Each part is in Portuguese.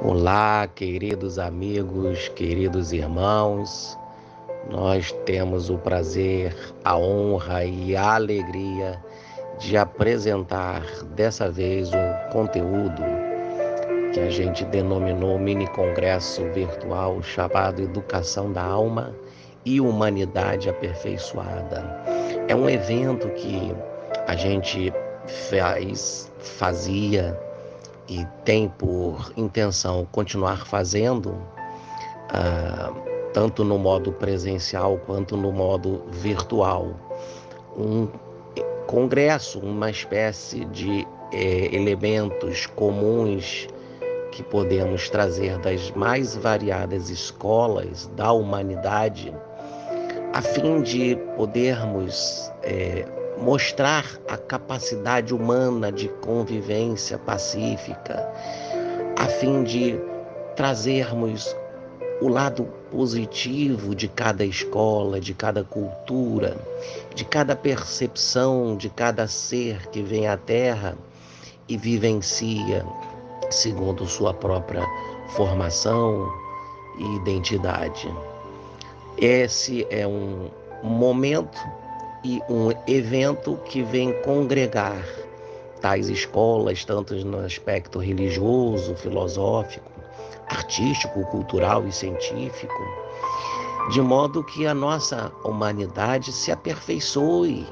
Olá, queridos amigos, queridos irmãos. Nós temos o prazer, a honra e a alegria de apresentar dessa vez um conteúdo que a gente denominou mini congresso virtual chamado Educação da Alma e Humanidade Aperfeiçoada. É um evento que a gente fazia e tem por intenção continuar fazendo, tanto no modo presencial quanto no modo virtual. Um congresso, uma espécie de elementos comuns que podemos trazer das mais variadas escolas da humanidade, a fim de podermos mostrar a capacidade humana de convivência pacífica, a fim de trazermos o lado positivo de cada escola, de cada cultura, de cada percepção, de cada ser que vem à Terra e vivencia segundo sua própria formação e identidade. Esse é um momento e um evento que vem congregar tais escolas, tanto no aspecto religioso, filosófico, artístico, cultural e científico, de modo que a nossa humanidade se aperfeiçoe,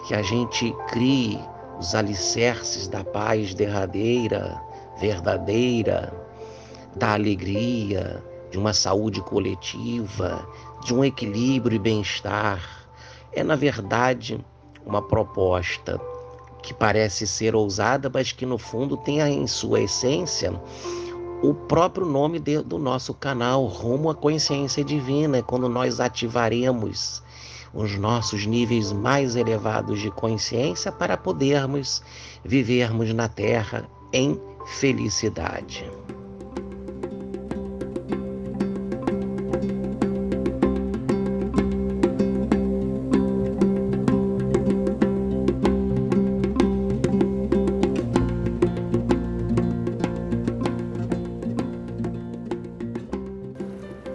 que a gente crie os alicerces da paz derradeira, verdadeira, da alegria, de uma saúde coletiva, de um equilíbrio e bem-estar. É, na verdade, uma proposta que parece ser ousada, mas que no fundo tem em sua essência o próprio nome do nosso canal, Rumo à Consciência Divina, quando nós ativaremos os nossos níveis mais elevados de consciência para podermos vivermos na Terra em felicidade.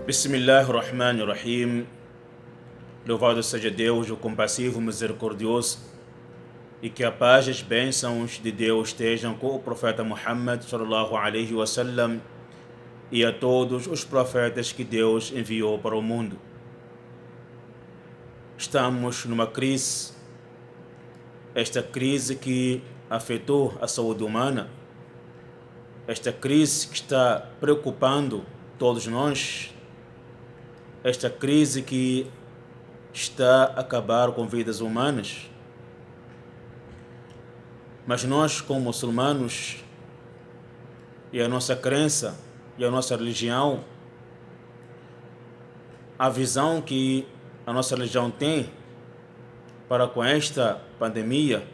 Bismillahirrahmanirrahim. Louvado seja Deus, o compassivo, misericordioso, e que a paz e as bênçãos de Deus estejam com o profeta Muhammad sallallahu alaihi wasallam e a todos os profetas que Deus enviou para o mundo. Estamos numa crise, esta crise que afetou a saúde humana, esta crise que está preocupando todos nós, esta crise que está a acabar com vidas humanas. Mas nós, como muçulmanos, e a nossa crença e a nossa religião, a visão que a nossa religião tem para com esta pandemia,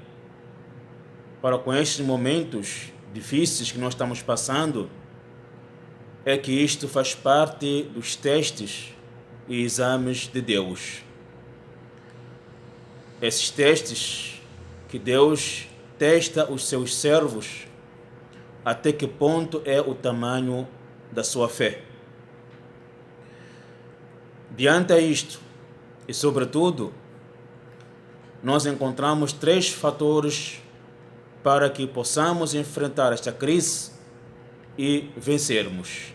para com estes momentos difíceis que nós estamos passando, é que isto faz parte dos testes e exames de Deus. Esses testes que Deus testa os seus servos, até que ponto é o tamanho da sua fé. Diante a isto, e sobretudo, nós encontramos 3 fatores para que possamos enfrentar esta crise e vencermos.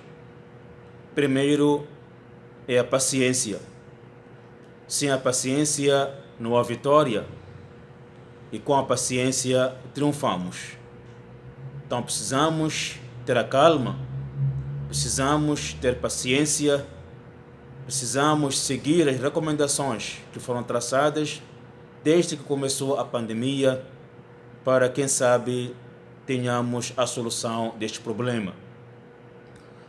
Primeiro é a paciência. Sem a paciência não há vitória, e com a paciência triunfamos. Então precisamos ter a calma, precisamos ter paciência, precisamos seguir as recomendações que foram traçadas desde que começou a pandemia, para, quem sabe, tenhamos a solução deste problema.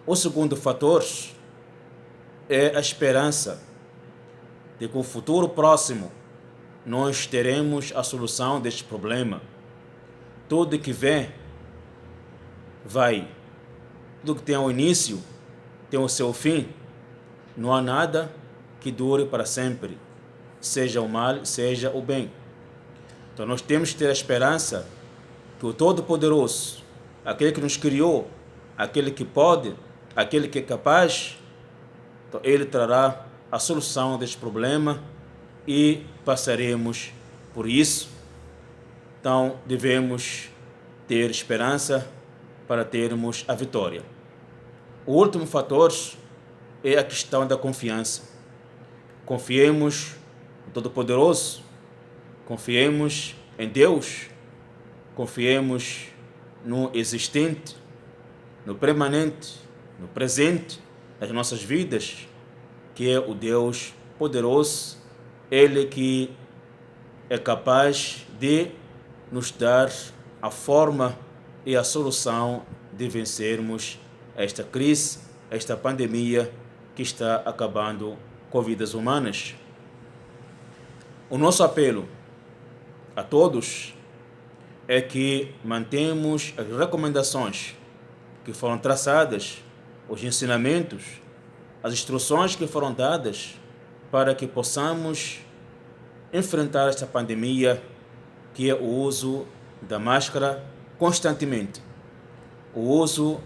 O segundo fator é a esperança de que no futuro próximo nós teremos a solução deste problema. Tudo que vem, vai. Tudo que tem um início, tem o seu fim. Não há nada que dure para sempre, seja o mal, seja o bem. Então nós temos que ter a esperança que o Todo-Poderoso, aquele que nos criou, aquele que pode, aquele que é capaz, então ele trará a solução deste problema e passaremos por isso. Então devemos ter esperança para termos a vitória. O último fator é a questão da confiança. Confiemos no Todo-Poderoso, confiemos em Deus, confiemos no existente, no permanente, no presente das nossas vidas, que é o Deus poderoso, Ele que é capaz de nos dar a forma e a solução de vencermos esta crise, esta pandemia que está acabando com vidas humanas. O nosso apelo a todos é que mantemos as recomendações que foram traçadas, os ensinamentos, as instruções que foram dadas para que possamos enfrentar esta pandemia, que é o uso da máscara constantemente, o uso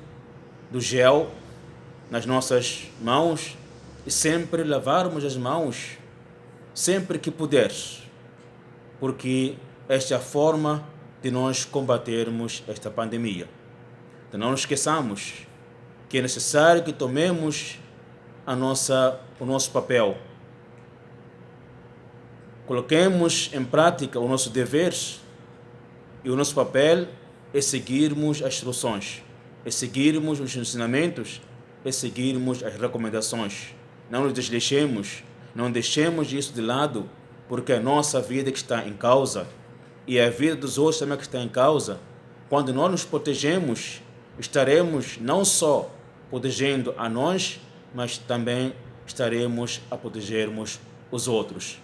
do gel nas nossas mãos e sempre lavarmos as mãos sempre que puder, porque esta é a forma de nós combatermos esta pandemia. Então não nos esqueçamos que é necessário que tomemos o nosso papel. Coloquemos em prática o nosso dever e o nosso papel é seguirmos as instruções, é seguirmos os ensinamentos, é seguirmos as recomendações. Não nos desleixemos, não deixemos isso de lado, porque a nossa vida que está em causa e a vida dos outros também que está em causa. Quando nós nos protegemos, estaremos não só protegendo a nós, mas também estaremos a protegermos os outros.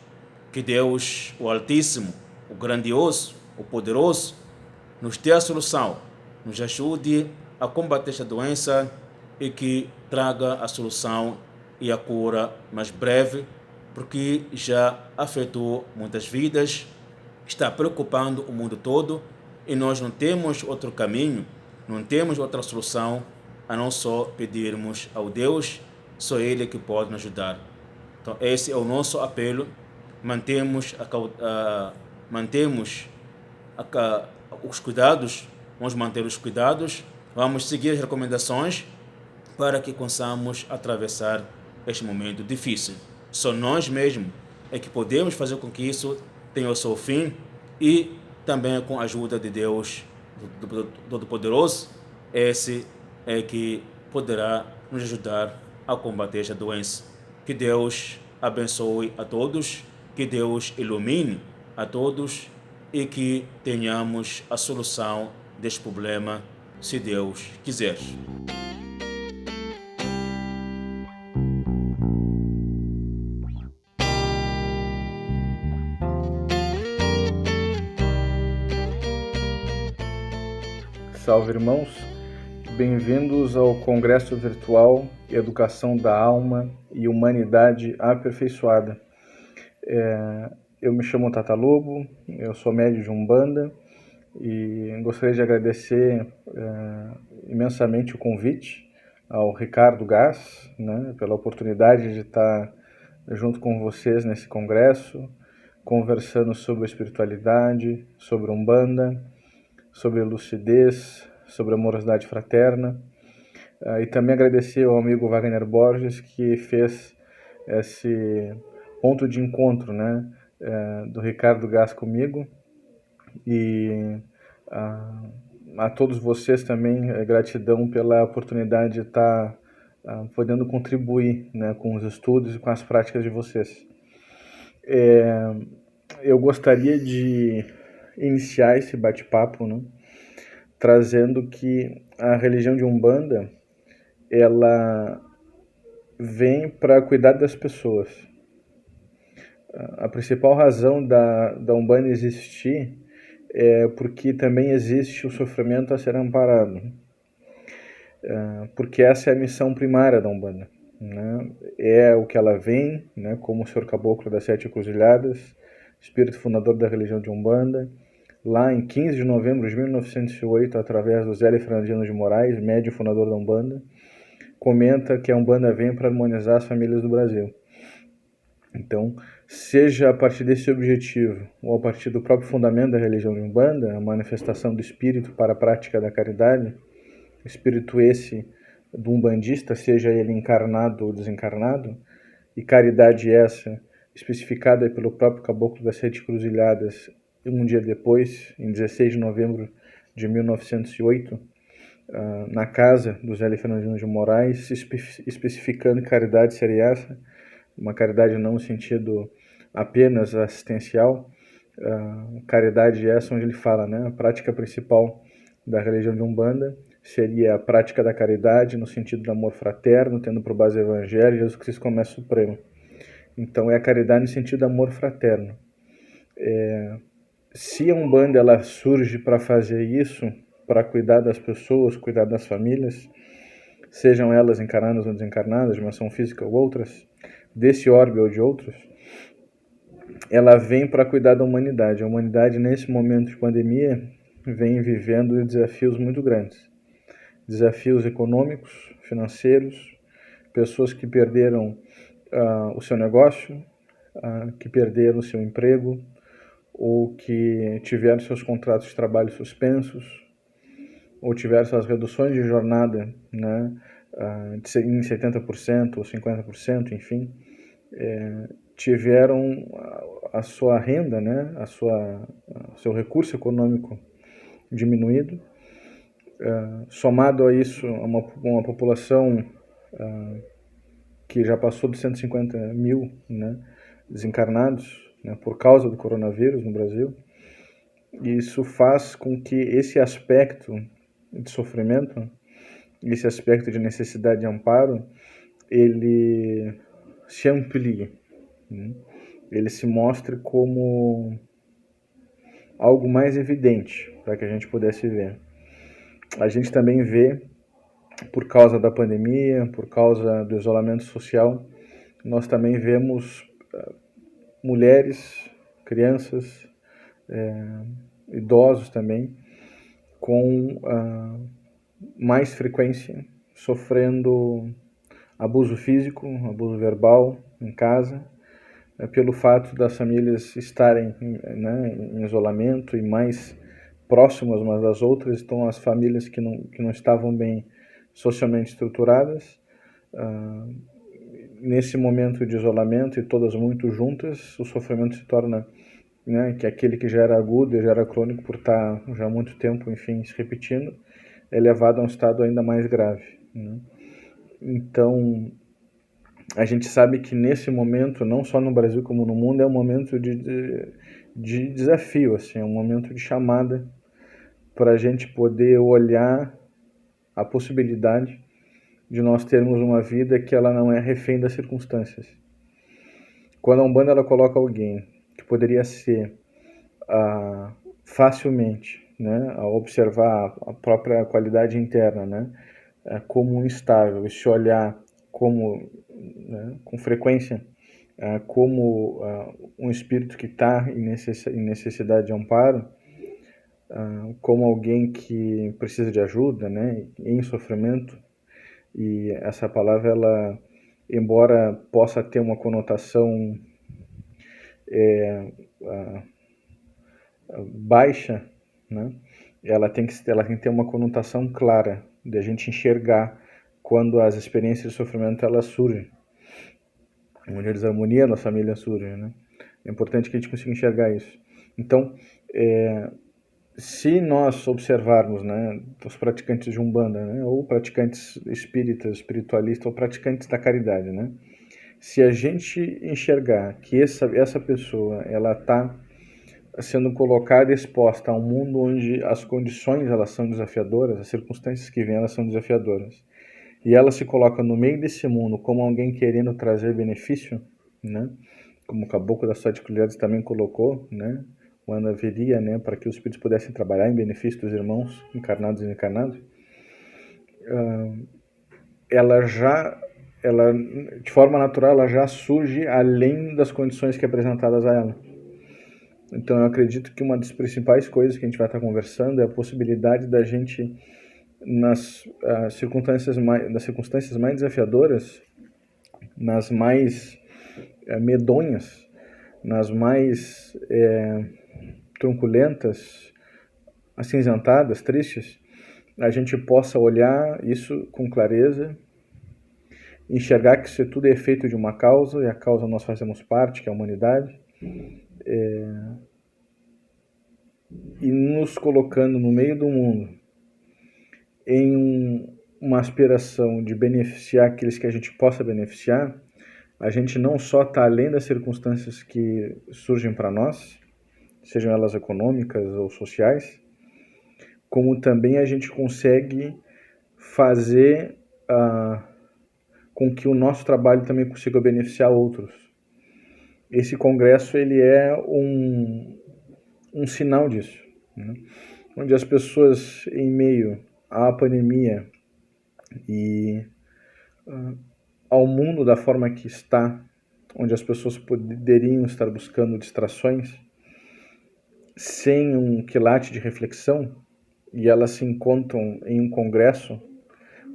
Que Deus, o Altíssimo, o Grandioso, o Poderoso, nos dê a solução, nos ajude a combater esta doença e que traga a solução e a cura mais breve, porque já afetou muitas vidas, está preocupando o mundo todo e nós não temos outro caminho, não temos outra solução a não só pedirmos ao Deus, só Ele que pode nos ajudar. Então esse é o nosso apelo, mantemos os cuidados, vamos manter os cuidados, vamos seguir as recomendações para que possamos atravessar este momento difícil. Só nós mesmos é que podemos fazer com que isso tenha o seu fim e também com a ajuda de Deus Todo-Poderoso, esse é que poderá nos ajudar a combater esta doença. Que Deus abençoe a todos, que Deus ilumine a todos e que tenhamos a solução deste problema, se Deus quiser. Salve, irmãos! Bem-vindos ao Congresso Virtual Educação da Alma e Humanidade Aperfeiçoada. Eu me chamo Tata Lobo, eu sou médium de Umbanda e gostaria de agradecer imensamente o convite ao Ricardo Gás, né, pela oportunidade de estar junto com vocês nesse congresso, conversando sobre a espiritualidade, sobre Umbanda, sobre lucidez, sobre amorosidade fraterna, e também agradecer ao amigo Wagner Borges, que fez esse ponto de encontro, né, do Ricardo Gás comigo, e a todos vocês também gratidão pela oportunidade de estar podendo contribuir, né, com os estudos e com as práticas de vocês. Eu gostaria de iniciar esse bate-papo, né, trazendo que a religião de Umbanda, ela vem para cuidar das pessoas. A principal razão da Umbanda existir é porque também existe o sofrimento a ser amparado, porque essa é a missão primária da Umbanda, né? É o que ela vem, né, como o Senhor Caboclo das Sete Encruzilhadas, espírito fundador da religião de Umbanda, lá em 15 de novembro de 1908, através do Zélio Fernandino de Moraes, médium fundador da Umbanda, comenta que a Umbanda vem para harmonizar as famílias do Brasil. Então, seja a partir desse objetivo ou a partir do próprio fundamento da religião de Umbanda, a manifestação do espírito para a prática da caridade, espírito esse do umbandista, seja ele encarnado ou desencarnado, e caridade essa especificada pelo próprio Caboclo das Sete Cruzilhadas um dia depois, em 16 de novembro de 1908, na casa do Zélio Fernandino de Moraes, especificando que caridade seria essa, uma caridade não no sentido apenas assistencial, caridade essa onde ele fala, né, a prática principal da religião de Umbanda seria a prática da caridade no sentido do amor fraterno, tendo por base o Evangelho, Jesus Cristo como é supremo. Então é a caridade no sentido do amor fraterno. Se a Umbanda ela surge para fazer isso, para cuidar das pessoas, cuidar das famílias, sejam elas encarnadas ou desencarnadas, de uma ação física ou outras, desse orbe ou de outros, ela vem para cuidar da humanidade. A humanidade, nesse momento de pandemia, vem vivendo desafios muito grandes. Desafios econômicos, financeiros, pessoas que perderam o seu negócio, que perderam o seu emprego, ou que tiveram seus contratos de trabalho suspensos, ou tiveram suas reduções de jornada, né, em 70% ou 50%, enfim, tiveram a sua renda, né, seu recurso econômico diminuído. Somado a isso, uma população que já passou de 150 mil, né, desencarnados, né, por causa do coronavírus no Brasil. E isso faz com que esse aspecto de sofrimento, esse aspecto de necessidade de amparo, ele se amplie, né? Ele se mostre como algo mais evidente para que a gente pudesse ver. A gente também vê, por causa da pandemia, por causa do isolamento social, nós também vemos mulheres, crianças, idosos também, com mais frequência sofrendo abuso físico, abuso verbal em casa, pelo fato das famílias estarem, né, em isolamento e mais próximas umas das outras. Então as famílias que não estavam bem socialmente estruturadas, nesse momento de isolamento e todas muito juntas, o sofrimento se torna, né, que aquele que já era agudo e já era crônico por estar já há muito tempo, enfim, se repetindo, é levado a um estado ainda mais grave, né? Então, a gente sabe que nesse momento, não só no Brasil como no mundo, é um momento de desafio, assim, é um momento de chamada para a gente poder olhar a possibilidade de nós termos uma vida que ela não é refém das circunstâncias. Quando a Umbanda ela coloca alguém que poderia ser facilmente, né, a observar a própria qualidade interna, né, como instável, e se olhar como, né, com frequência, como um espírito que está em necessidade de amparo, como alguém que precisa de ajuda, né, em sofrimento. E essa palavra, ela, embora possa ter uma conotação baixa, né, ela tem que ter uma conotação clara, de a gente enxergar quando as experiências de sofrimento elas surgem, onde a desarmonia na família surge, né? É importante que a gente consiga enxergar isso. Então, se nós observarmos, né, os praticantes de Umbanda, né, ou praticantes espíritas, espiritualistas, ou praticantes da caridade, né, se a gente enxergar que essa pessoa ela está sendo colocada e exposta a um mundo onde as condições elas são desafiadoras, as circunstâncias que vêm elas são desafiadoras, e ela se coloca no meio desse mundo como alguém querendo trazer benefício, né, como o Caboclo das Sete Cruzilhadas também colocou, né, quando haveria, né, para que os espíritos pudessem trabalhar em benefício dos irmãos encarnados e desencarnados, ela de forma natural, ela já surge além das condições que é apresentadas a ela. Então eu acredito que uma das principais coisas que a gente vai estar conversando é a possibilidade da gente, nas circunstâncias mais desafiadoras, nas mais medonhas, nas mais truculentas, acinzentadas, tristes, a gente possa olhar isso com clareza, enxergar que isso tudo é efeito de uma causa, e a causa nós fazemos parte, que é a humanidade, e nos colocando no meio do mundo em uma aspiração de beneficiar aqueles que a gente possa beneficiar, a gente não só está além das circunstâncias que surgem para nós, sejam elas econômicas ou sociais, como também a gente consegue fazer com que o nosso trabalho também consiga beneficiar outros. Esse congresso ele é um sinal disso, né? Onde as pessoas, em meio à pandemia e ao mundo da forma que está, onde as pessoas poderiam estar buscando distrações, sem um quilate de reflexão, e elas se encontram em um congresso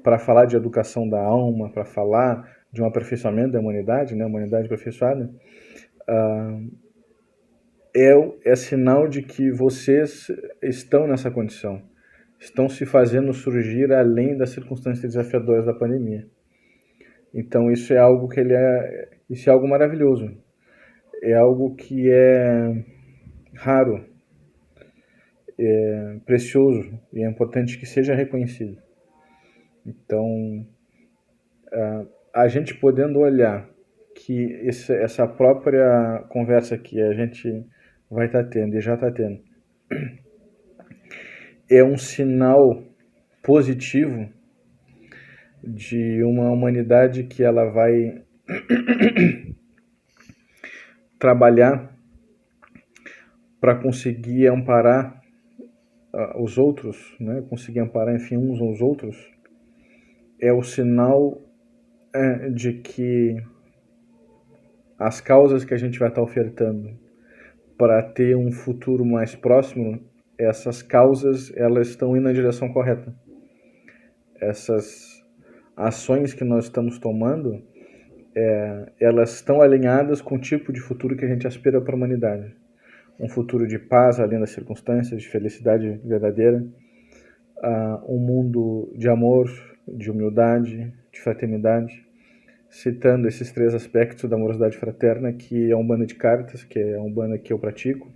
para falar de educação da alma, para falar de um aperfeiçoamento da humanidade, né, humanidade aperfeiçoada, é sinal de que vocês estão nessa condição, estão se fazendo surgir além das circunstâncias desafiadoras da pandemia. Então isso é algo que isso é algo maravilhoso, é algo que é raro, é precioso e é importante que seja reconhecido. Então, a gente podendo olhar que essa própria conversa que a gente vai estar tendo e já está tendo é um sinal positivo de uma humanidade que ela vai trabalhar para conseguir amparar os outros, né? Conseguir amparar, enfim, uns aos outros, é o sinal de que as causas que a gente vai estar ofertando para ter um futuro mais próximo, essas causas elas estão indo na direção correta. Essas ações que nós estamos tomando, elas estão alinhadas com o tipo de futuro que a gente aspira para a humanidade. Um futuro de paz além das circunstâncias, de felicidade verdadeira, um mundo de amor, de humildade, de fraternidade, citando esses 3 aspectos da amorosidade fraterna, que é a Umbanda de Caritas, que é a Umbanda que eu pratico,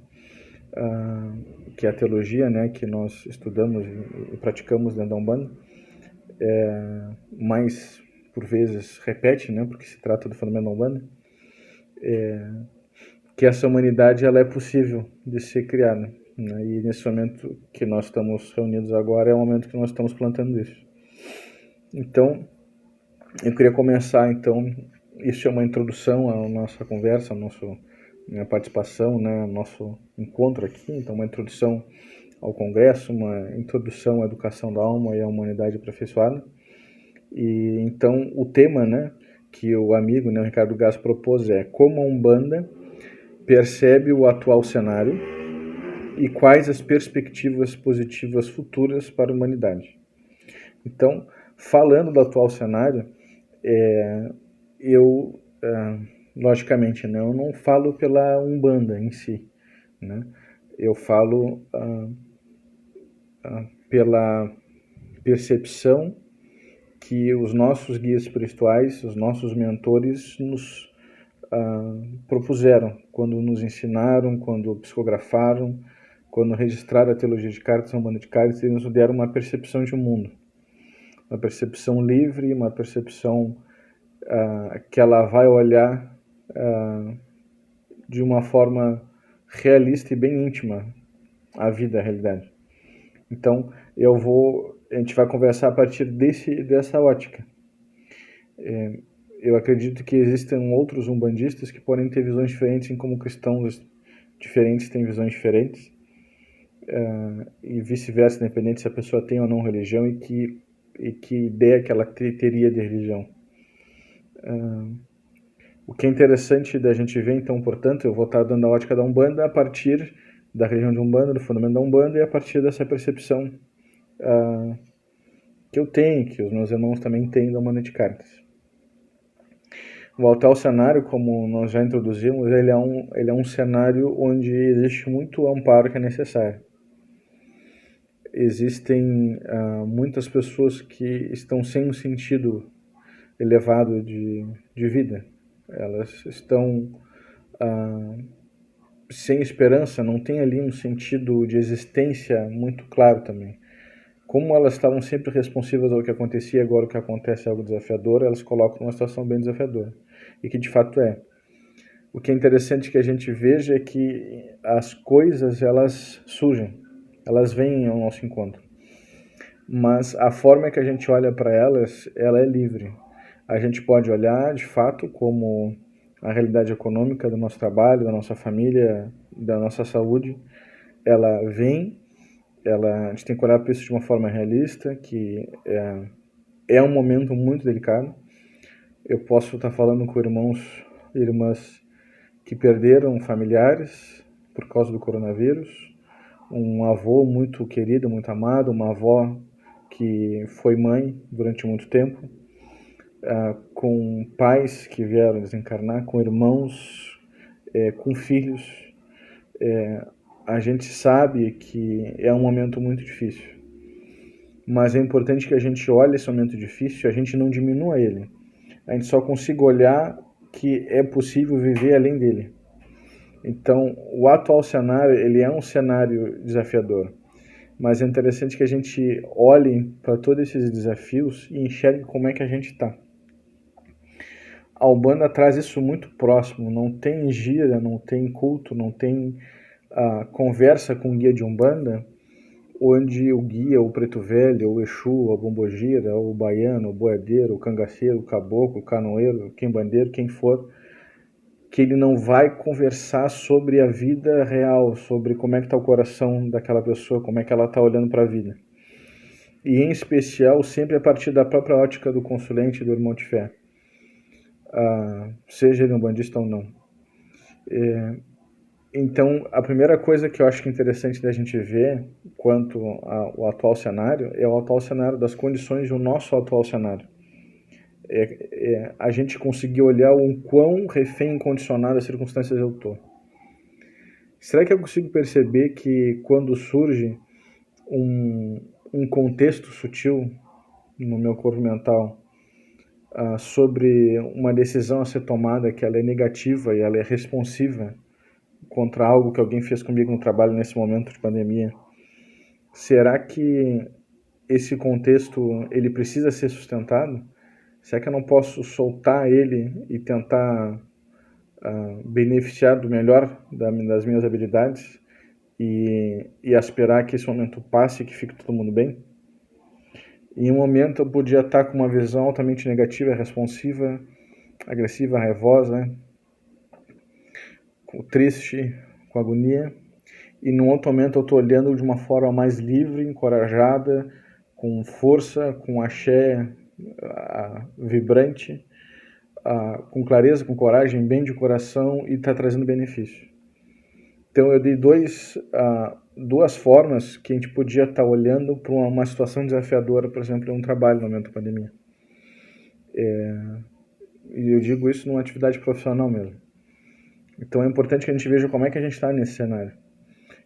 que é a teologia, né, que nós estudamos e praticamos dentro da Umbanda, mas por vezes repete, né, porque se trata do fenômeno da Umbanda, que essa humanidade ela é possível de ser criada, né? E nesse momento que nós estamos reunidos agora é o momento que nós estamos plantando isso. Então, eu queria começar, então, isso é uma introdução à nossa conversa, minha participação, né, nosso encontro aqui, então uma introdução ao congresso, uma introdução à educação da alma e à humanidade aperfeiçoada. E então o tema, né, que o amigo, né, o Ricardo Gás propôs é como a Umbanda percebe o atual cenário e quais as perspectivas positivas futuras para a humanidade. Então, falando do atual cenário, eu, logicamente, né, eu não falo pela Umbanda em si, né? Eu falo pela percepção que os nossos guias espirituais, os nossos mentores nos propuseram quando nos ensinaram, quando psicografaram, quando registraram a teologia de Caritas, a Umbanda de Caritas, eles nos deram uma percepção de um mundo, uma percepção livre, uma percepção que ela vai olhar de uma forma realista e bem íntima a vida, a realidade. Então, a gente vai conversar a partir dessa ótica. Eu acredito que existem outros umbandistas que podem ter visões diferentes, em como cristãos diferentes têm visões diferentes, e vice-versa, independente se a pessoa tem ou não religião e que ideia que ela teria de religião. O que é interessante da gente ver, então, portanto, eu vou estar dando a ótica da Umbanda a partir da religião de Umbanda, do fundamento da Umbanda, e a partir dessa percepção que eu tenho, que os meus irmãos também têm da Umbanda de Cartas. O atual cenário, como nós já introduzimos, ele é um cenário onde existe muito amparo que é necessário. Existem muitas pessoas que estão sem um sentido elevado de vida. Elas estão sem esperança, não tem ali um sentido de existência muito claro também. Como elas estavam sempre responsivas ao que acontecia, agora o que acontece é algo desafiador, elas colocam numa situação bem desafiadora. E que de fato é. O que é interessante que a gente veja é que as coisas, elas surgem, elas vêm ao nosso encontro. Mas a forma que a gente olha para elas, ela é livre. A gente pode olhar, de fato, como a realidade econômica do nosso trabalho, da nossa família, da nossa saúde, ela vem, a gente tem que olhar para isso de uma forma realista, que é um momento muito delicado. Eu posso estar falando com irmãos e irmãs que perderam familiares por causa do coronavírus, um avô muito querido, muito amado, uma avó que foi mãe durante muito tempo, com pais que vieram desencarnar, com irmãos, com filhos. A gente sabe que é um momento muito difícil, mas é importante que a gente olhe esse momento difícil, a gente não diminua ele. A gente só consiga olhar que é possível viver além dele. Então, o atual cenário, ele é um cenário desafiador, mas é interessante que a gente olhe para todos esses desafios e enxergue como é que a gente está. A Umbanda traz isso muito próximo, não tem gira, não tem culto, não tem conversa com o guia de Umbanda, onde o guia, o preto velho, o Exu, a bombogira, o baiano, o boiadeiro, o cangaceiro, o caboclo, o canoeiro, o quimbandeiro, quem for, que ele não vai conversar sobre a vida real, sobre como é que está o coração daquela pessoa, como é que ela está olhando para a vida. E em especial, sempre a partir da própria ótica do consulente e do irmão de fé, seja ele um bandista ou não. Então, a primeira coisa que eu acho que é interessante da gente ver quanto ao atual cenário é o atual cenário das condições do nosso atual cenário. A gente conseguir olhar o quão refém incondicionado das circunstâncias eu estou. Será que eu consigo perceber que quando surge um contexto sutil no meu corpo mental sobre uma decisão a ser tomada, que ela é negativa e ela é responsiva contra algo que alguém fez comigo no trabalho nesse momento de pandemia, será que esse contexto ele precisa ser sustentado? Será que eu não posso soltar ele e tentar beneficiar do melhor das minhas habilidades e esperar que esse momento passe e que fique todo mundo bem? Em um momento eu podia estar com uma visão altamente negativa, responsiva, agressiva, raivosa, triste, com agonia, e num outro momento eu estou olhando de uma forma mais livre, encorajada, com força, com axé vibrante, com clareza, com coragem, bem de coração, e está trazendo benefício. Então eu dei duas formas que a gente podia estar olhando para uma situação desafiadora, por exemplo, em um trabalho no momento da pandemia. E eu digo isso numa atividade profissional mesmo. Então é importante que a gente veja como é que a gente está nesse cenário.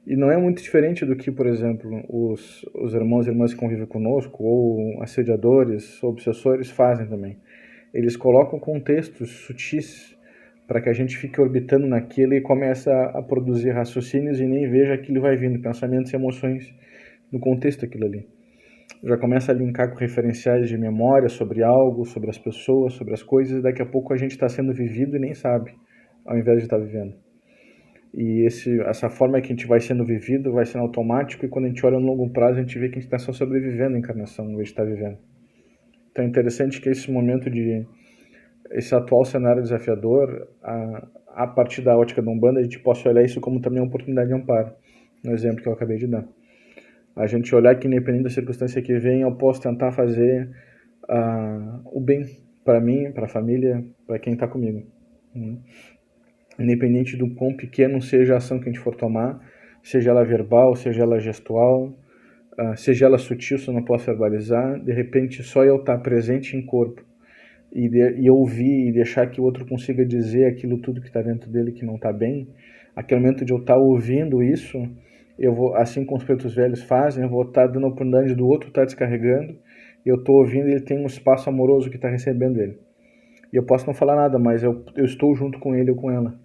E não é muito diferente do que, por exemplo, os irmãos e irmãs que convivem conosco, ou assediadores, ou obsessores fazem também. Eles colocam contextos sutis para que a gente fique orbitando naquilo e comece a produzir raciocínios e nem veja aquilo vai vindo, pensamentos e emoções no contexto daquilo ali. Já começa a linkar com referenciais de memória sobre algo, sobre as pessoas, sobre as coisas, e daqui a pouco a gente está sendo vivido e nem sabe, ao invés de estar vivendo. E essa forma que a gente vai sendo vivido vai sendo automático, e quando a gente olha no longo prazo a gente vê que a gente está só sobrevivendo à encarnação, ao invés de estar vivendo. Então é interessante que esse momento esse atual cenário desafiador, a partir da ótica da Umbanda, a gente possa olhar isso como também uma oportunidade de amparo, no exemplo que eu acabei de dar. A gente olhar que independente da circunstância que vem, eu posso tentar fazer o bem para mim, para a família, para quem está comigo. né? Independente do quão pequeno seja a ação que a gente for tomar, seja ela verbal, seja ela gestual, seja ela sutil, se eu não posso verbalizar, de repente só eu estar presente em corpo e ouvir e deixar que o outro consiga dizer aquilo tudo que está dentro dele que não está bem, aquele momento de eu estar ouvindo isso, eu vou, assim como os pretos velhos fazem, eu vou estar dando a oportunidade do outro estar descarregando, e eu estou ouvindo e ele tem um espaço amoroso que está recebendo ele. E eu posso não falar nada, mas eu estou junto com ele ou com ela.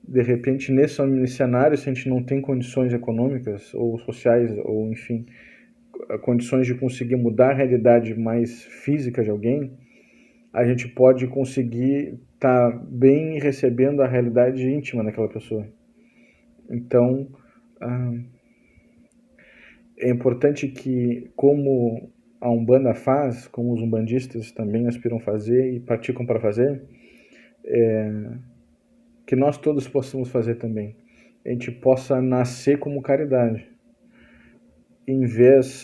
De repente, nesse cenário, se a gente não tem condições econômicas ou sociais, ou enfim, condições de conseguir mudar a realidade mais física de alguém, a gente pode conseguir estar bem recebendo a realidade íntima daquela pessoa. Então, é importante que, como a Umbanda faz, como os umbandistas também aspiram a fazer e praticam para fazer, que nós todos possamos fazer também. A gente possa nascer como caridade,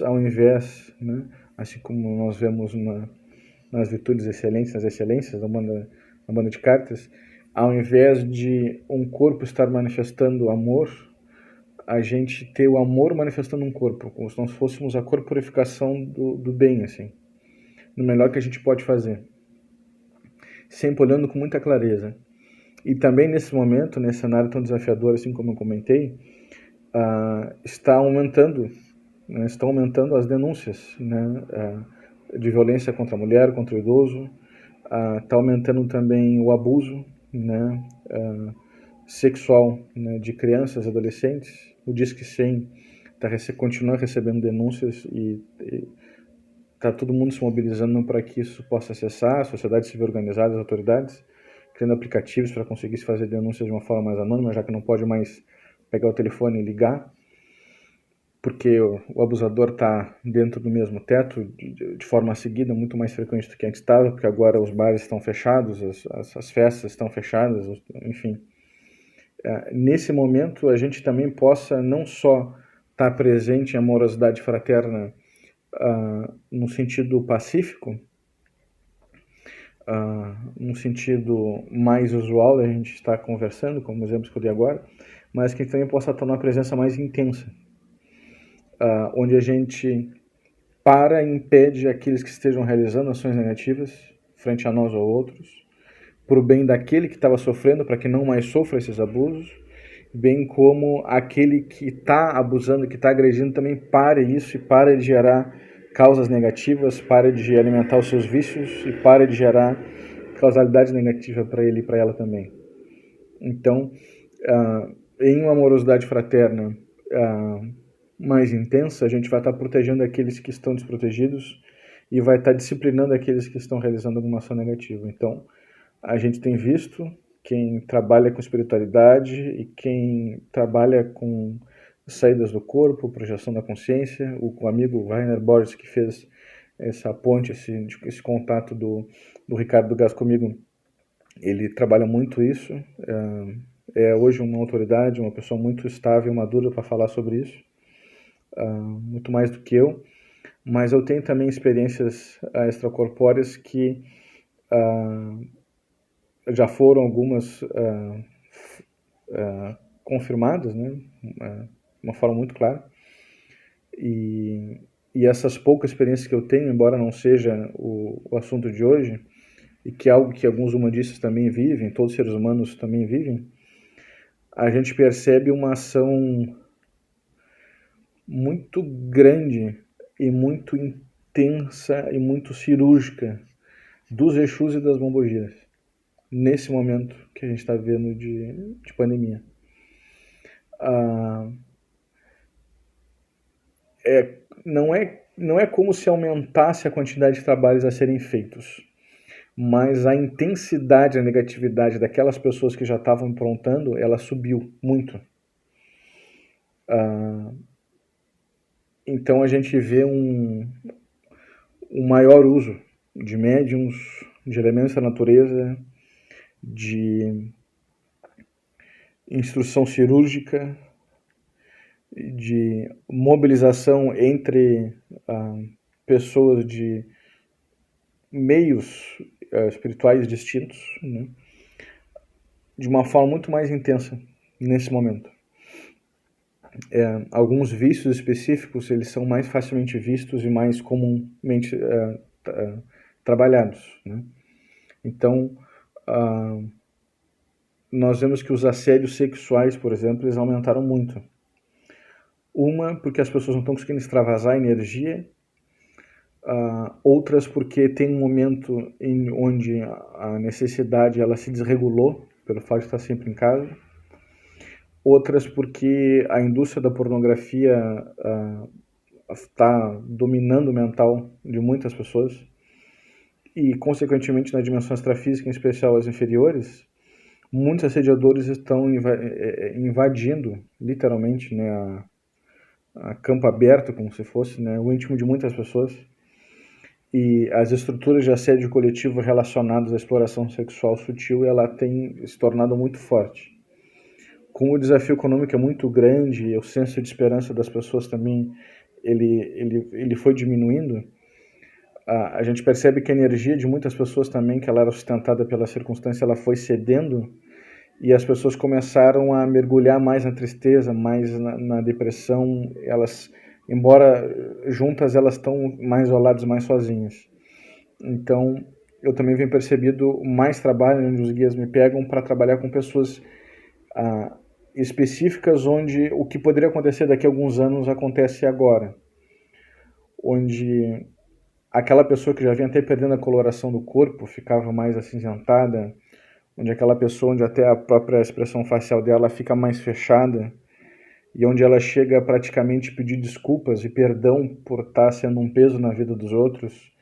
ao invés, né? Assim como nós vemos nas virtudes excelentes, nas excelências da banda de cartas, ao invés de um corpo estar manifestando amor, a gente ter o amor manifestando um corpo, como se nós fôssemos a corporificação do bem, assim, no melhor que a gente pode fazer, sempre olhando com muita clareza. E também nesse momento, nesse cenário tão desafiador, assim como eu comentei, estão aumentando as denúncias, né, de violência contra a mulher, contra o idoso, está aumentando também o abuso, né, sexual, né, de crianças e adolescentes. O Disque 100 continua recebendo denúncias e está todo mundo se mobilizando para que isso possa cessar, a sociedade civil organizada, as autoridades, criando aplicativos para conseguir se fazer denúncias de uma forma mais anônima, já que não pode mais pegar o telefone e ligar, porque o abusador está dentro do mesmo teto, de forma seguida, muito mais frequente do que antes estava, porque agora os bares estão fechados, as festas estão fechadas, enfim. Nesse momento, a gente também possa não só estar presente em amorosidade fraterna no sentido pacífico, no sentido mais usual da gente estar conversando, como exemplos que eu dei agora, mas que também possa tornar a presença mais intensa, onde a gente para e impede aqueles que estejam realizando ações negativas frente a nós ou outros, para o bem daquele que estava sofrendo, para que não mais sofra esses abusos, bem como aquele que está abusando, que está agredindo, também pare isso e pare de gerar causas negativas, pare de alimentar os seus vícios e pare de gerar causalidade negativa para ele e para ela também. Então, em uma amorosidade fraterna mais intensa, a gente vai estar protegendo aqueles que estão desprotegidos e vai estar disciplinando aqueles que estão realizando alguma ação negativa. Então, a gente tem visto quem trabalha com espiritualidade e quem trabalha com saídas do corpo, projeção da consciência, o amigo Rainer Borges que fez essa ponte, esse contato do Ricardo Gás comigo, ele trabalha muito isso, é hoje uma autoridade, uma pessoa muito estável e madura para falar sobre isso, muito mais do que eu, mas eu tenho também experiências extracorpóreas que já foram algumas confirmadas, né, de uma forma muito clara, e essas poucas experiências que eu tenho, embora não seja o assunto de hoje, e que é algo que alguns humanistas também vivem, todos os seres humanos também vivem, a gente percebe uma ação muito grande e muito intensa e muito cirúrgica dos Exus e das Pombogiras nesse momento que a gente está vendo de pandemia. Não é como se aumentasse a quantidade de trabalhos a serem feitos, mas a intensidade, a negatividade daquelas pessoas que já estavam aprontando, ela subiu muito. Então a gente vê um maior uso de médiums, de elementos da natureza, de instrução cirúrgica, de mobilização entre pessoas de meios espirituais distintos, né? de uma forma muito mais intensa nesse momento. Alguns vícios específicos, eles são mais facilmente vistos e mais comumente trabalhados, né? Então, nós vemos que os assédios sexuais, por exemplo, eles aumentaram muito. Uma, porque as pessoas não estão conseguindo extravasar energia, outras porque tem um momento onde a necessidade ela se desregulou, pelo fato de estar sempre em casa. Outras porque a indústria da pornografia está dominando o mental de muitas pessoas e, consequentemente, na dimensão extrafísica, em especial as inferiores, muitos assediadores estão invadindo, literalmente, né, a campo aberto, como se fosse, né, o íntimo de muitas pessoas. E as estruturas de assédio coletivo relacionadas à exploração sexual sutil, ela tem se tornado muito forte. Como o desafio econômico é muito grande, o senso de esperança das pessoas também ele foi diminuindo, a gente percebe que a energia de muitas pessoas também, que ela era sustentada pela circunstância, ela foi cedendo e as pessoas começaram a mergulhar mais na tristeza, mais na depressão. Elas, embora juntas, elas estão mais isoladas, mais sozinhas. Então, eu também venho percebido mais trabalho onde os guias me pegam para trabalhar com pessoas específicas, onde o que poderia acontecer daqui a alguns anos acontece agora, onde aquela pessoa que já vinha até perdendo a coloração do corpo ficava mais acinzentada, onde aquela pessoa, onde até a própria expressão facial dela fica mais fechada, e onde ela chega a praticamente pedir desculpas e perdão por estar sendo um peso na vida dos outros,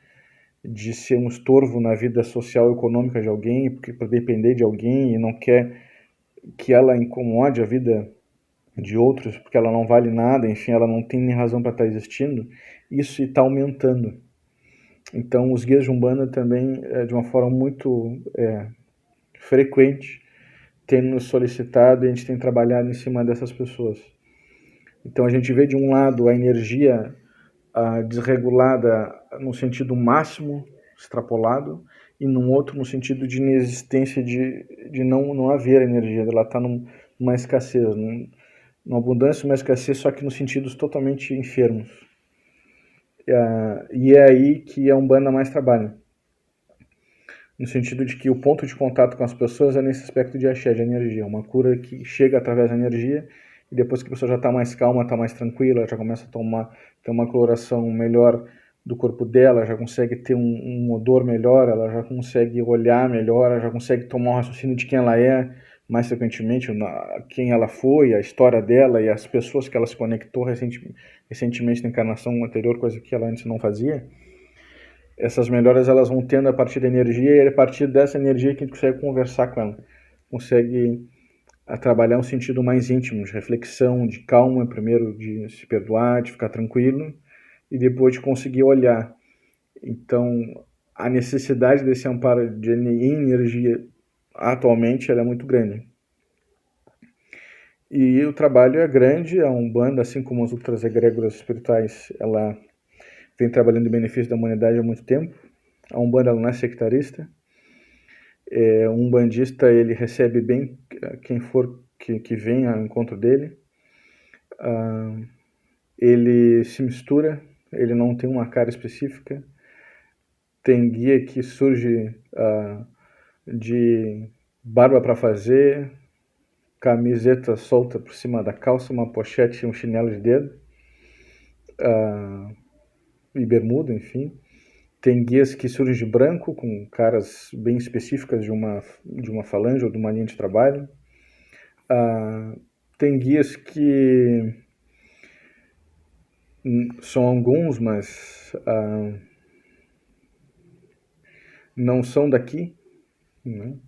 de ser um estorvo na vida social e econômica de alguém, por depender de alguém, e não quer que ela incomode a vida de outros, porque ela não vale nada, enfim, ela não tem nem razão para estar existindo. Isso está aumentando. Então, os guias de Umbanda também, de uma forma muito frequente, têm nos solicitado e a gente tem trabalhado em cima dessas pessoas. Então, a gente vê, de um lado, a energia desregulada no sentido máximo, extrapolado, e num outro no sentido de inexistência, de não haver energia, ela está numa escassez, numa abundância, uma escassez, só que nos sentidos totalmente enfermos. E é aí que a Umbanda mais trabalha, no sentido de que o ponto de contato com as pessoas é nesse aspecto de axé, de energia, uma cura que chega através da energia, e depois que a pessoa já está mais calma, está mais tranquila, já começa a ter uma coloração melhor do corpo dela, já consegue ter um odor melhor, ela já consegue olhar melhor, ela já consegue tomar um raciocínio de quem ela é, mais frequentemente, quem ela foi, a história dela e as pessoas que ela se conectou recentemente na encarnação anterior, coisa que ela antes não fazia. Essas melhoras elas vão tendo a partir da energia, e é a partir dessa energia que a gente consegue conversar com ela, consegue trabalhar um sentido mais íntimo, de reflexão, de calma, primeiro de se perdoar, de ficar tranquilo, e depois de conseguir olhar. Então, a necessidade desse amparo de energia atualmente ela é muito grande. E o trabalho é grande, a Umbanda, assim como as outras egrégoras espirituais, ela vem trabalhando em benefício da humanidade há muito tempo. A Umbanda ela não é sectarista. O umbandista ele recebe bem quem for que vem ao encontro dele. Ele se mistura, ele não tem uma cara específica. Tem guia que surge de barba para fazer, camiseta solta por cima da calça, uma pochete e um chinelo de dedo, e bermuda, enfim. Tem guias que surgem de branco, com caras bem específicas de uma falange ou de uma linha de trabalho. Tem guias que são alguns, mas não são daqui, né?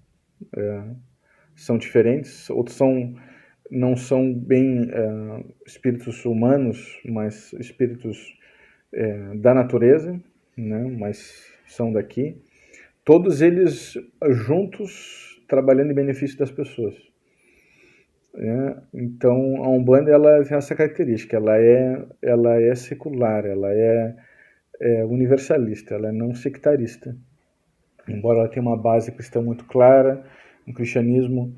São diferentes. Outros não são bem espíritos humanos, mas espíritos da natureza, né? Mas são daqui. Todos eles juntos trabalhando em benefício das pessoas. Então a Umbanda ela tem essa característica, ela é secular, ela é universalista, ela é não sectarista. Embora ela tenha uma base cristã muito clara, um cristianismo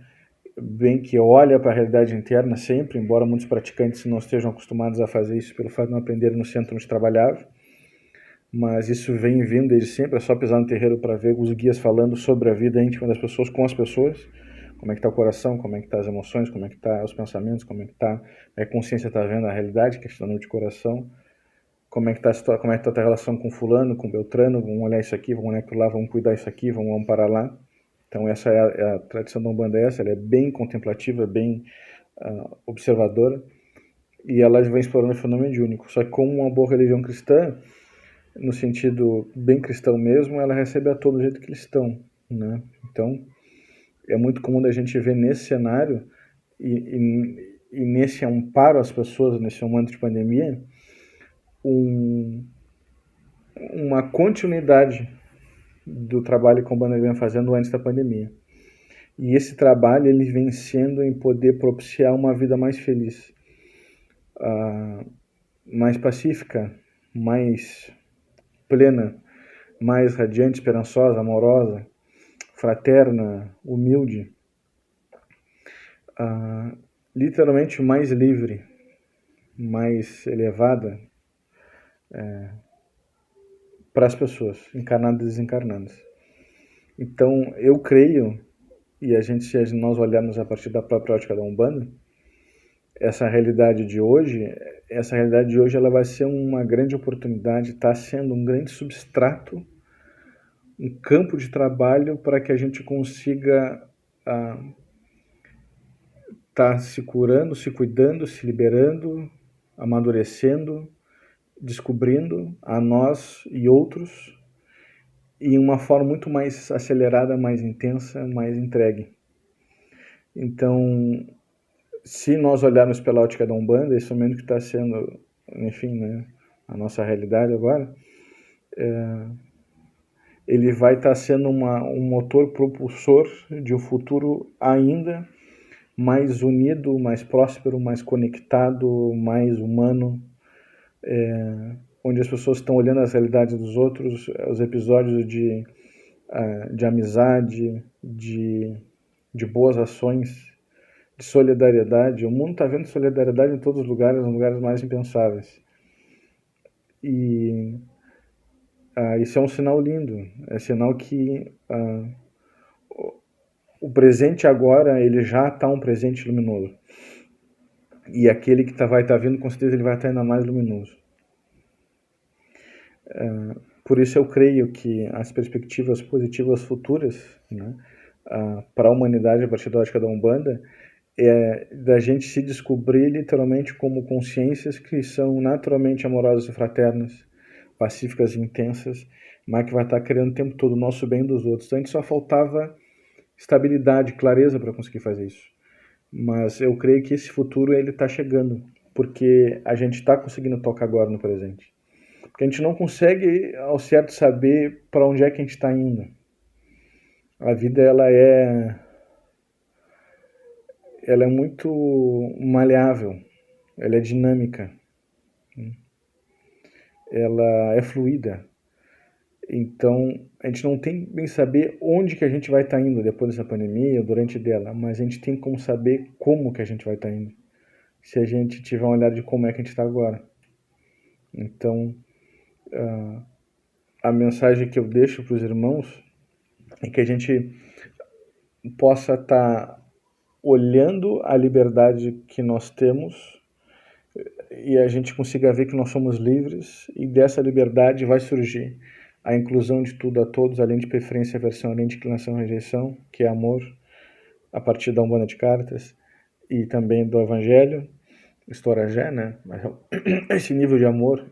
bem que olha para a realidade interna sempre, embora muitos praticantes não estejam acostumados a fazer isso pelo fato de não aprenderem no centro onde trabalhavam, mas isso vem vindo desde sempre. É só pisar no terreiro para ver os guias falando sobre a vida íntima das pessoas com as pessoas, como é que está o coração, como é que está as emoções, como é que está os pensamentos, como é que está a consciência, está vendo a realidade, questionando de coração, como é que está como é que tá a tua relação com fulano, com Beltrano, vamos olhar isso aqui, vamos olhar aquilo lá, vamos cuidar isso aqui, vamos amparar lá. Então essa é a tradição da Umbanda, ela é bem contemplativa, bem observadora, e ela vem explorando o fenômeno mediúnico. Só que como uma boa religião cristã, no sentido bem cristão mesmo, ela recebe a todos do jeito que eles estão, né? Então é muito comum da gente ver nesse cenário e nesse amparo às pessoas, nesse momento de pandemia, uma continuidade do trabalho que a Umbanda vem fazendo antes da pandemia. E esse trabalho ele vem sendo em poder propiciar uma vida mais feliz, mais pacífica, mais plena, mais radiante, esperançosa, amorosa, fraterna, humilde, literalmente mais livre, mais elevada para as pessoas, encarnadas e desencarnadas. Então, eu creio, e se nós olharmos a partir da própria ótica da Umbanda, essa realidade de hoje ela vai ser uma grande oportunidade, está sendo um grande substrato, um campo de trabalho para que a gente consiga estar se curando, se cuidando, se liberando, amadurecendo, descobrindo a nós e outros em uma forma muito mais acelerada, mais intensa, mais entregue. Então, se nós olharmos pela ótica da Umbanda, esse momento que está sendo, enfim, né, a nossa realidade agora, ele vai estar sendo um motor propulsor de um futuro ainda mais unido, mais próspero, mais conectado, mais humano, onde as pessoas estão olhando as realidades dos outros, os episódios de amizade, de boas ações, de solidariedade. O mundo está vendo solidariedade em todos os lugares, nos lugares mais impensáveis. E isso é um sinal lindo, é sinal que o presente agora ele já está um presente luminoso. E aquele que vai estar vindo, com certeza ele vai estar ainda mais luminoso. Por isso eu creio que as perspectivas positivas futuras, né, para a humanidade a partir da ótica da Umbanda é da gente se descobrir literalmente como consciências que são naturalmente amorosas e fraternas, pacíficas e intensas, mas que vai estar querendo o tempo todo o nosso bem dos outros. Antes só faltava estabilidade, clareza para conseguir fazer isso. Mas eu creio que esse futuro ele está chegando, porque a gente está conseguindo tocar agora no presente. Porque a gente não consegue ao certo saber para onde é que a gente está indo. A vida ela é muito maleável, ela é dinâmica, ela é fluida. Então, a gente não tem bem saber onde que a gente vai estar indo depois dessa pandemia ou durante dela, mas a gente tem como saber como que a gente vai estar indo, se a gente tiver um olhar de como é que a gente está agora. Então, a mensagem que eu deixo para os irmãos é que a gente possa estar olhando a liberdade que nós temos e a gente consiga ver que nós somos livres, e dessa liberdade vai surgir a inclusão de tudo a todos, além de preferência, aversão, além de inclinação e rejeição, que é amor, a partir da Umbanda de Cartas e também do Evangelho, Estoragé, né? Mas esse nível de amor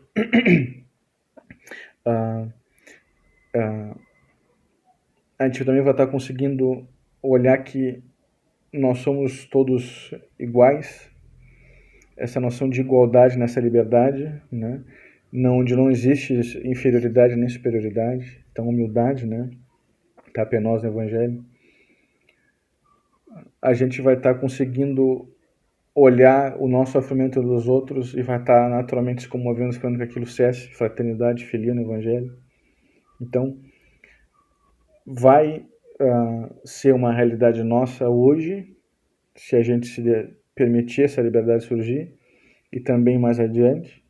a gente também vai estar conseguindo olhar que nós somos todos iguais, essa noção de igualdade nessa liberdade, né? Onde não existe inferioridade nem superioridade, então humildade, né? Tá penosa no Evangelho. A gente vai estar conseguindo olhar o nosso sofrimento dos outros e vai estar naturalmente se comovendo, esperando que aquilo cesse, fraternidade, filia no Evangelho. Então, vai ser uma realidade nossa hoje, se a gente permitir essa liberdade surgir, e também mais adiante,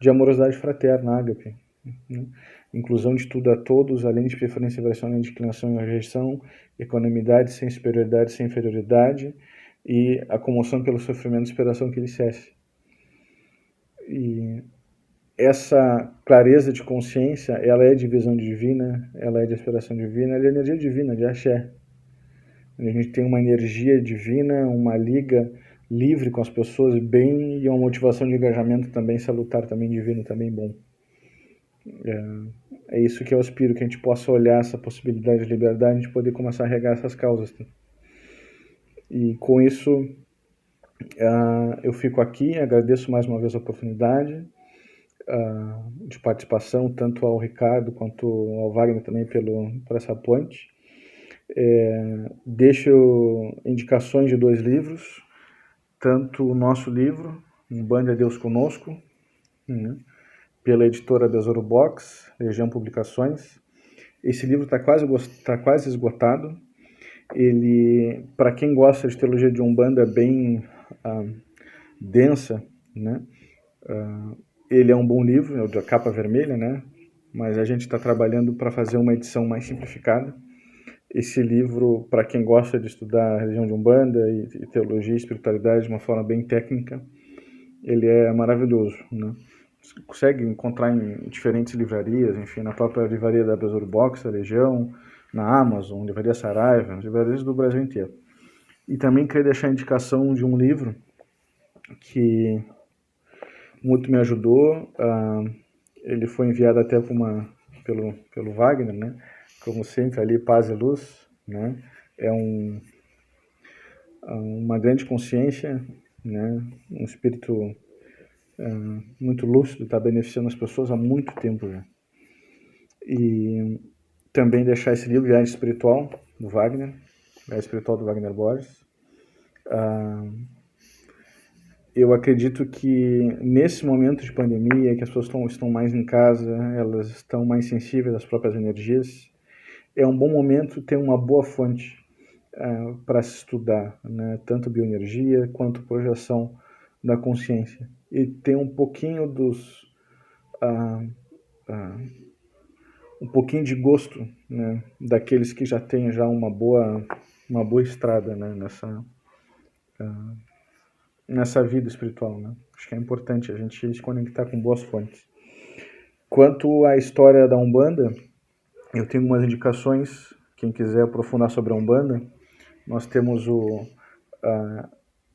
de amorosidade fraterna, ágape, né? Inclusão de tudo a todos, além de preferência, aversão, além de inclinação e rejeição, equanimidade sem superioridade, sem inferioridade, e a comoção pelo sofrimento e esperação que ele cesse. E essa clareza de consciência, ela é de visão divina, ela é de aspiração divina, ela é energia divina, de axé. A gente tem uma energia divina, uma liga livre com as pessoas bem, e uma motivação de engajamento também salutar, também divino, também bom. É isso que eu aspiro, que a gente possa olhar essa possibilidade de liberdade, a gente poder começar a regar essas causas. E com isso, eu fico aqui, agradeço mais uma vez a oportunidade de participação, tanto ao Ricardo quanto ao Wagner também por essa ponte. Deixo indicações de 2 livros, tanto o nosso livro, Umbanda é Deus Conosco, né, pela editora Besouro Box, Legião Publicações. Esse livro está quase esgotado. Ele, para quem gosta de teologia de Umbanda bem densa, né, ele é um bom livro, é o da capa vermelha, né, mas a gente está trabalhando para fazer uma edição mais simplificada. Esse livro, para quem gosta de estudar a religião de Umbanda e teologia e espiritualidade de uma forma bem técnica, ele é maravilhoso, né? Você consegue encontrar em diferentes livrarias, enfim, na própria livraria da Besouro Box, da Legião, na Amazon, livraria Saraiva, livrarias do Brasil inteiro. E também queria deixar a indicação de um livro que muito me ajudou. Ele foi enviado até pelo Wagner, né? Como sempre, ali, Paz e Luz, né? É uma grande consciência, né? Um espírito muito lúcido, está beneficiando as pessoas há muito tempo já. E também deixar esse livro, Viagem Espiritual, do Wagner, Viagem Espiritual do Wagner Borges. Eu acredito que nesse momento de pandemia, que as pessoas estão mais em casa, elas estão mais sensíveis às próprias energias, é um bom momento ter uma boa fonte para se estudar, né? Tanto bioenergia quanto projeção da consciência. E ter um pouquinho um pouquinho de gosto, né, daqueles que já têm uma boa estrada, né, nessa vida espiritual, né? Acho que é importante a gente se conectar com boas fontes. Quanto à história da Umbanda, eu tenho umas indicações. Quem quiser aprofundar sobre a Umbanda, nós temos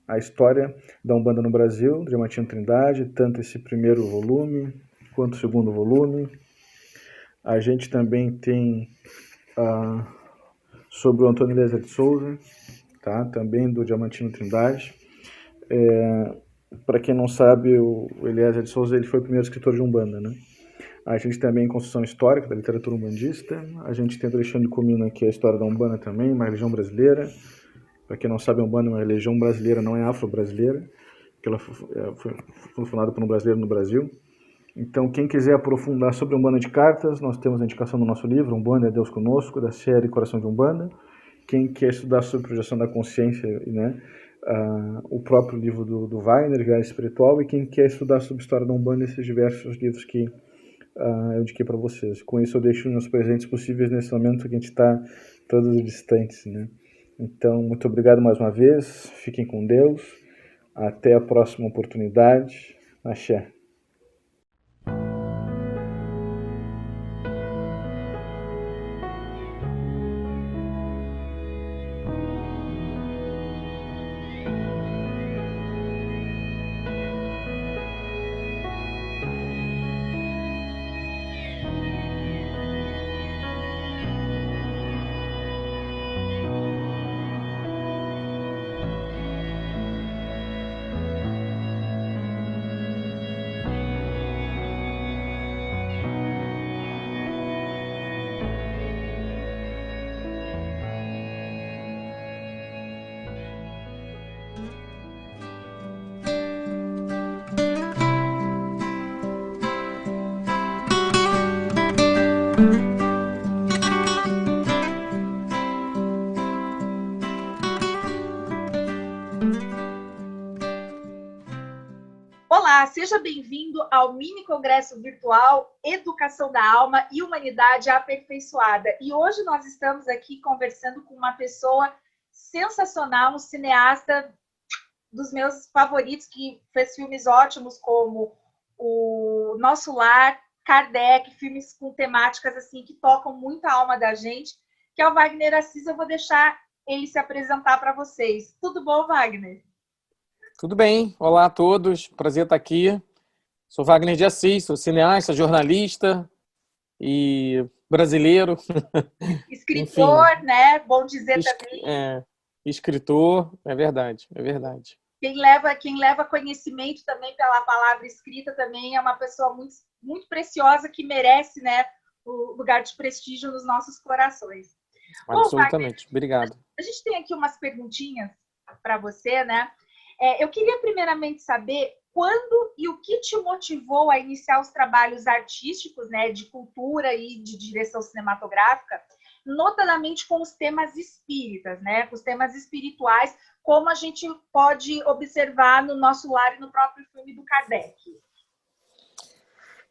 a história da Umbanda no Brasil, do Diamantino Trindade, tanto esse primeiro volume quanto o segundo volume. A gente também tem sobre o Antônio Eliezer de Souza, tá? Também do Diamantino Trindade. Para quem não sabe, o Eliezer de Souza ele foi o primeiro escritor de Umbanda, né? A gente também tem Construção Histórica da Literatura Umbandista. A gente tem do Alexandre Comino, que é a história da Umbanda também, uma religião brasileira. Para quem não sabe, a Umbanda é uma religião brasileira, não é afro-brasileira, que ela foi fundada por um brasileiro no Brasil. Então, quem quiser aprofundar sobre a Umbanda de Cartas, nós temos a indicação do nosso livro, Umbanda é Deus Conosco, da série Coração de Umbanda. Quem quer estudar sobre projeção da consciência, né, o próprio livro do Wagner, Viagem Espiritual, e quem quer estudar sobre a história da Umbanda, esses diversos livros que eu indiquei para vocês. Com isso, eu deixo os meus presentes possíveis nesse momento que a gente está todos distantes, né? Então, muito obrigado mais uma vez, fiquem com Deus, até a próxima oportunidade. Axé. Olá, seja bem-vindo ao mini congresso virtual Educação da Alma e Humanidade Aperfeiçoada. E hoje nós estamos aqui conversando com uma pessoa sensacional, um cineasta dos meus favoritos, que fez filmes ótimos como O Nosso Lar, Kardec, filmes com temáticas assim que tocam muito a alma da gente, que é o Wagner Assis. Eu vou deixar ele se apresentar para vocês. Tudo bom, Wagner? Tudo bem, olá a todos, prazer estar aqui. Sou Wagner de Assis, sou cineasta, jornalista e brasileiro. Escritor, Enfim, né? Bom dizer também. Escritor, é verdade, é verdade. Quem leva conhecimento também pela palavra escrita também é uma pessoa muito, muito preciosa que merece, né, o lugar de prestígio nos nossos corações. Absolutamente, Wagner, obrigado. A gente tem aqui umas perguntinhas para você, né? Eu queria primeiramente saber quando e o que te motivou a iniciar os trabalhos artísticos, né, de cultura e de direção cinematográfica, notadamente com os temas espíritas, né, com os temas espirituais, como a gente pode observar no Nosso Lar e no próprio filme do Kardec.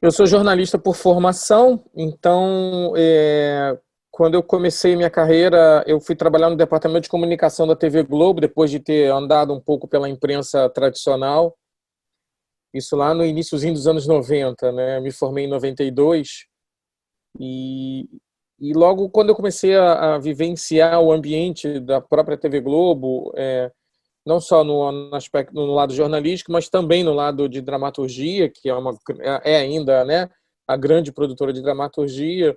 Eu sou jornalista por formação, então quando eu comecei minha carreira, eu fui trabalhar no departamento de comunicação da TV Globo, depois de ter andado um pouco pela imprensa tradicional. Isso lá no iniciozinho dos anos 90, né? Eu me formei em 92. E logo quando eu comecei a vivenciar o ambiente da própria TV Globo, não só no aspecto, no lado jornalístico, mas também no lado de dramaturgia, que é ainda, né, a grande produtora de dramaturgia,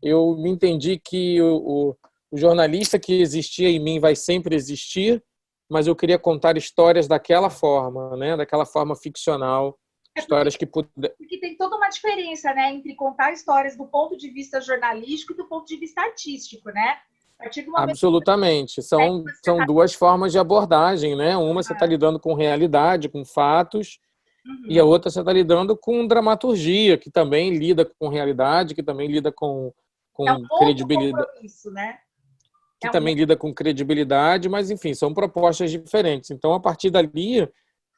eu me entendi que o jornalista que existia em mim vai sempre existir, mas eu queria contar histórias daquela forma, né? Daquela forma ficcional, histórias que porque tem toda uma diferença, né, entre contar histórias do ponto de vista jornalístico e do ponto de vista artístico, né? A partir do momento Absolutamente. São duas formas de abordagem, né? Uma você está lidando com realidade, com fatos, e a outra você está lidando com dramaturgia, que também lida com realidade, que também lida com credibilidade. Compromisso, né? Que também lida com credibilidade, mas, enfim, são propostas diferentes. Então, a partir dali,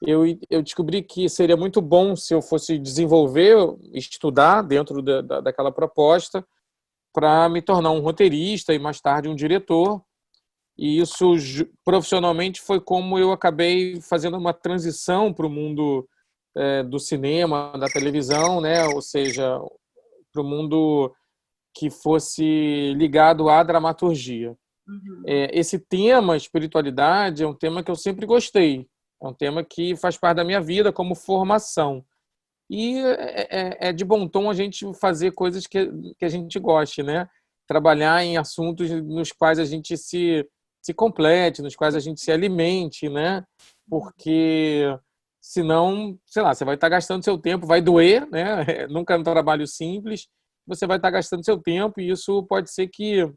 eu descobri que seria muito bom se eu fosse desenvolver, estudar dentro daquela proposta, para me tornar um roteirista e, mais tarde, um diretor. E isso, profissionalmente, foi como eu acabei fazendo uma transição para o mundo do cinema, da televisão, né? Ou seja, para o mundo que fosse ligado à dramaturgia. Esse tema, espiritualidade, é um tema que eu sempre gostei. É um tema que faz parte da minha vida como formação. E é de bom tom a gente fazer coisas que a gente goste, né? Trabalhar em assuntos nos quais a gente se complete, nos quais a gente se alimente, né? Porque senão, sei lá, você vai estar gastando seu tempo, vai doer, né? Nunca é um trabalho simples. Você vai estar gastando seu tempo e isso pode ser que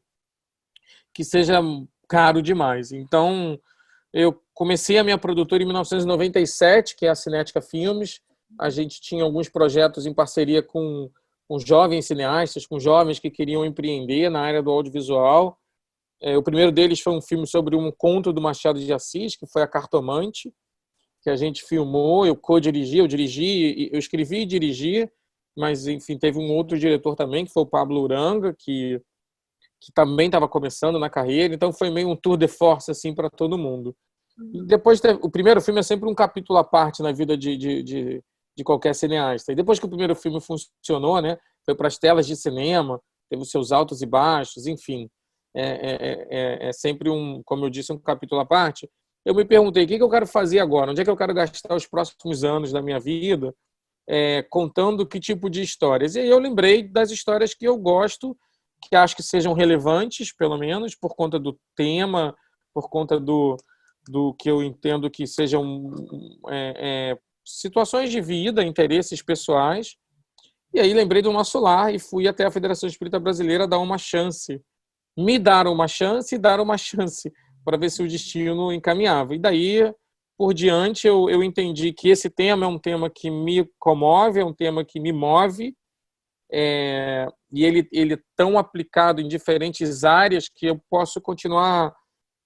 seja caro demais. Então, eu comecei a minha produtora em 1997, que é a Cinética Filmes. A gente tinha alguns projetos em parceria com jovens cineastas, com jovens que queriam empreender na área do audiovisual. O primeiro deles foi um filme sobre um conto do Machado de Assis, que foi A Cartomante, que a gente filmou, eu dirigi, eu escrevi e dirigi, mas, enfim, teve um outro diretor também, que foi o Pablo Uranga, que também estava começando na carreira, então foi meio um tour de force assim, para todo mundo. E depois, o primeiro filme é sempre um capítulo à parte na vida de qualquer cineasta. E depois que o primeiro filme funcionou, né, foi para as telas de cinema, teve os seus altos e baixos, enfim, é sempre como eu disse, um capítulo à parte. Eu me perguntei, o que eu quero fazer agora? Onde é que eu quero gastar os próximos anos da minha vida? Contando que tipo de histórias. E aí eu lembrei das histórias que eu gosto, que acho que sejam relevantes, pelo menos, por conta do tema, por conta do que eu entendo que sejam situações de vida, interesses pessoais. E aí lembrei do Nosso Lar e fui até a Federação Espírita Brasileira dar uma chance. Me dar uma chance e dar uma chance para ver se o destino encaminhava. E daí, por diante, eu entendi que esse tema é um tema que me comove, é um tema que me move, e ele é tão aplicado em diferentes áreas que eu posso continuar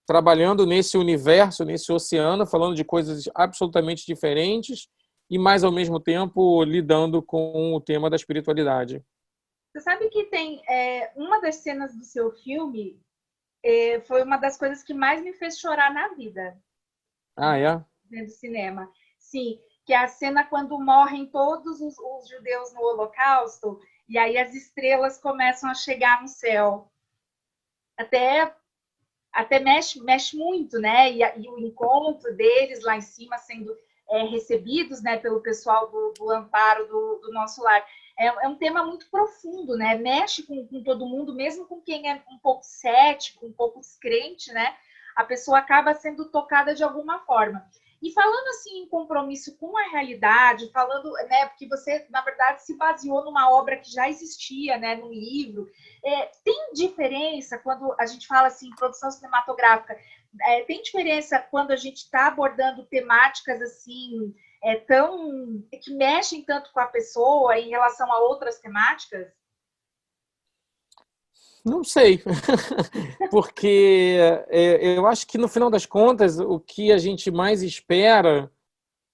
trabalhando nesse universo, nesse oceano, falando de coisas absolutamente diferentes e mais ao mesmo tempo lidando com o tema da espiritualidade. Você sabe que tem uma das cenas do seu filme foi uma das coisas que mais me fez chorar na vida. Ah, é? Vendo cinema. Sim, que é a cena quando morrem todos os judeus no Holocausto e aí as estrelas começam a chegar no céu. Até mexe muito, né? E o encontro deles lá em cima sendo recebidos, né, pelo pessoal do Amparo do Nosso Lar. É um tema muito profundo, né? Mexe com todo mundo, mesmo com quem é um pouco cético, um pouco descrente, né? A pessoa acaba sendo tocada de alguma forma. E falando assim em compromisso com a realidade, falando, né, porque você, na verdade, se baseou numa obra que já existia, né, num livro, tem diferença quando a gente fala assim, produção cinematográfica, tem diferença quando a gente está abordando temáticas assim, que mexem tanto com a pessoa em relação a outras temáticas? Não sei, porque eu acho que no final das contas o que a gente mais espera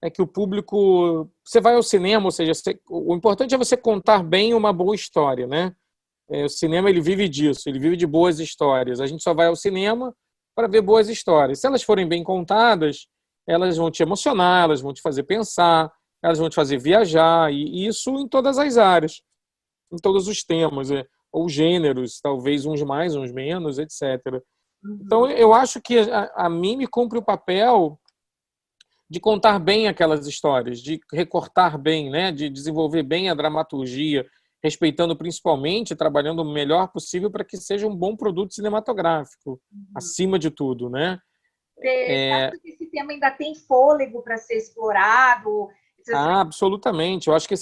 é que o público... Você vai ao cinema, ou seja, o importante é você contar bem uma boa história, né? O cinema ele vive disso, ele vive de boas histórias. A gente só vai ao cinema para ver boas histórias. Se elas forem bem contadas, elas vão te emocionar, elas vão te fazer pensar, elas vão te fazer viajar, e isso em todas as áreas, em todos os temas, ou gêneros, talvez uns mais, uns menos, etc. Então, eu acho que a mim me cumpre o papel de contar bem aquelas histórias, de recortar bem, né, de desenvolver bem a dramaturgia, respeitando principalmente, trabalhando o melhor possível para que seja um bom produto cinematográfico, acima de tudo, né? Você acha que esse tema ainda tem fôlego para ser explorado? Absolutamente. Eu acho que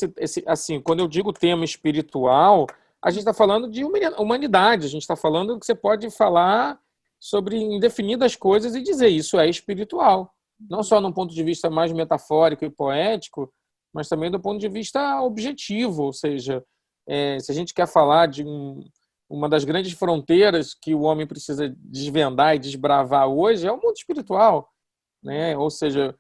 assim, quando eu digo tema espiritual, a gente está falando de humanidade, a gente está falando que você pode falar sobre indefinidas coisas e dizer isso é espiritual. Não só num ponto de vista mais metafórico e poético, mas também do ponto de vista objetivo, ou seja, se a gente quer falar de uma das grandes fronteiras que o homem precisa desvendar e desbravar hoje, é o mundo espiritual, né? Ou seja,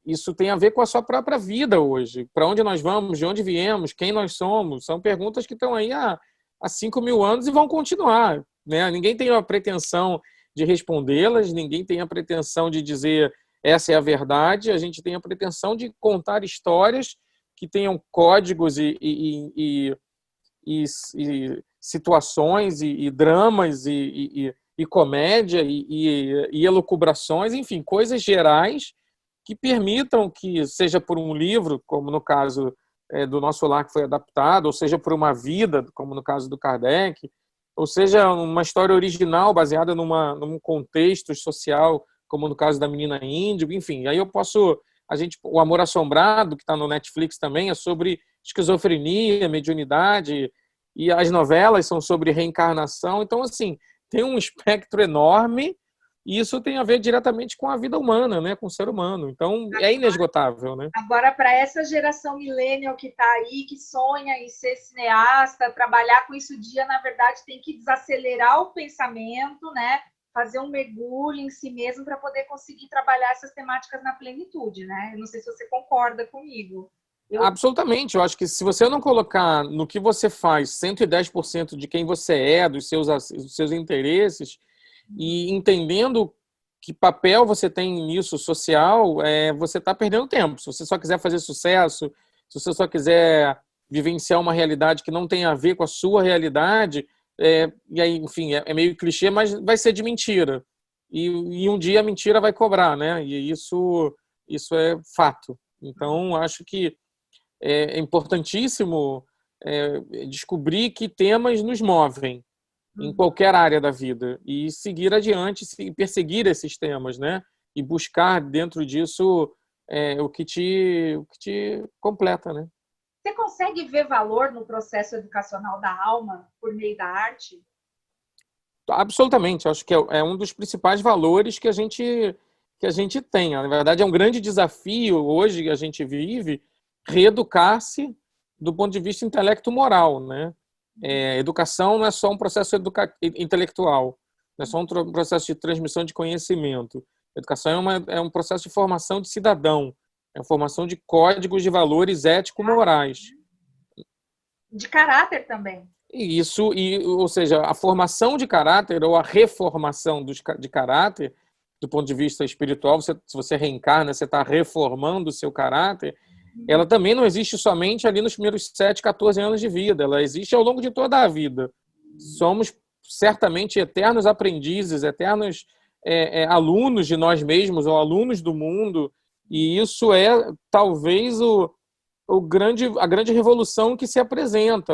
isso tem a ver com a sua própria vida hoje. Para onde nós vamos, de onde viemos, quem nós somos, são perguntas que estão aí há 5.000 anos e vão continuar, né? Ninguém tem a pretensão de respondê-las, ninguém tem a pretensão de dizer essa é a verdade, a gente tem a pretensão de contar histórias que tenham códigos e situações e dramas e comédia e elucubrações, enfim, coisas gerais que permitam que, seja por um livro, como no caso do Nosso Lar que foi adaptado, ou seja por uma vida, como no caso do Kardec, ou seja uma história original baseada num contexto social, como no caso da Menina Índigo, enfim, aí eu posso... O Amor Assombrado, que está no Netflix também, é sobre esquizofrenia, mediunidade, e as novelas são sobre reencarnação. Então, assim, tem um espectro enorme e isso tem a ver diretamente com a vida humana, né? Com o ser humano. Então, é inesgotável, né? Agora, para essa geração millennial que está aí, que sonha em ser cineasta, trabalhar com isso dia, na verdade, tem que desacelerar o pensamento, né? Fazer um mergulho em si mesmo para poder conseguir trabalhar essas temáticas na plenitude, né? Eu não sei se você concorda comigo. Absolutamente. Eu acho que se você não colocar no que você faz 110% de quem você é, dos seus interesses, e entendendo que papel você tem nisso social, você está perdendo tempo. Se você só quiser fazer sucesso, se você só quiser vivenciar uma realidade que não tem a ver com a sua realidade, e aí, enfim, é meio clichê, mas vai ser de mentira. E um dia a mentira vai cobrar, né? E isso é fato. Então, acho que é importantíssimo descobrir que temas nos movem em qualquer área da vida e seguir adiante, perseguir esses temas, né? E buscar dentro disso o que te completa, né? Você consegue ver valor no processo educacional da alma por meio da arte? Absolutamente. Acho que é um dos principais valores que a gente tem. Na verdade, é um grande desafio hoje que a gente vive reeducar-se do ponto de vista intelecto-moral, né? Educação não é só um processo intelectual, não é só um processo de transmissão de conhecimento. Educação é um processo de formação de cidadão. É a formação de códigos de valores ético-morais. De caráter também. E isso, ou seja, a formação de caráter ou a reformação de caráter, do ponto de vista espiritual, se você reencarna, você está reformando o seu caráter, ela também não existe somente ali nos primeiros 7, 14 anos de vida, ela existe ao longo de toda a vida. Somos certamente eternos aprendizes, eternos alunos de nós mesmos ou alunos do mundo, e isso é talvez a grande revolução que se apresenta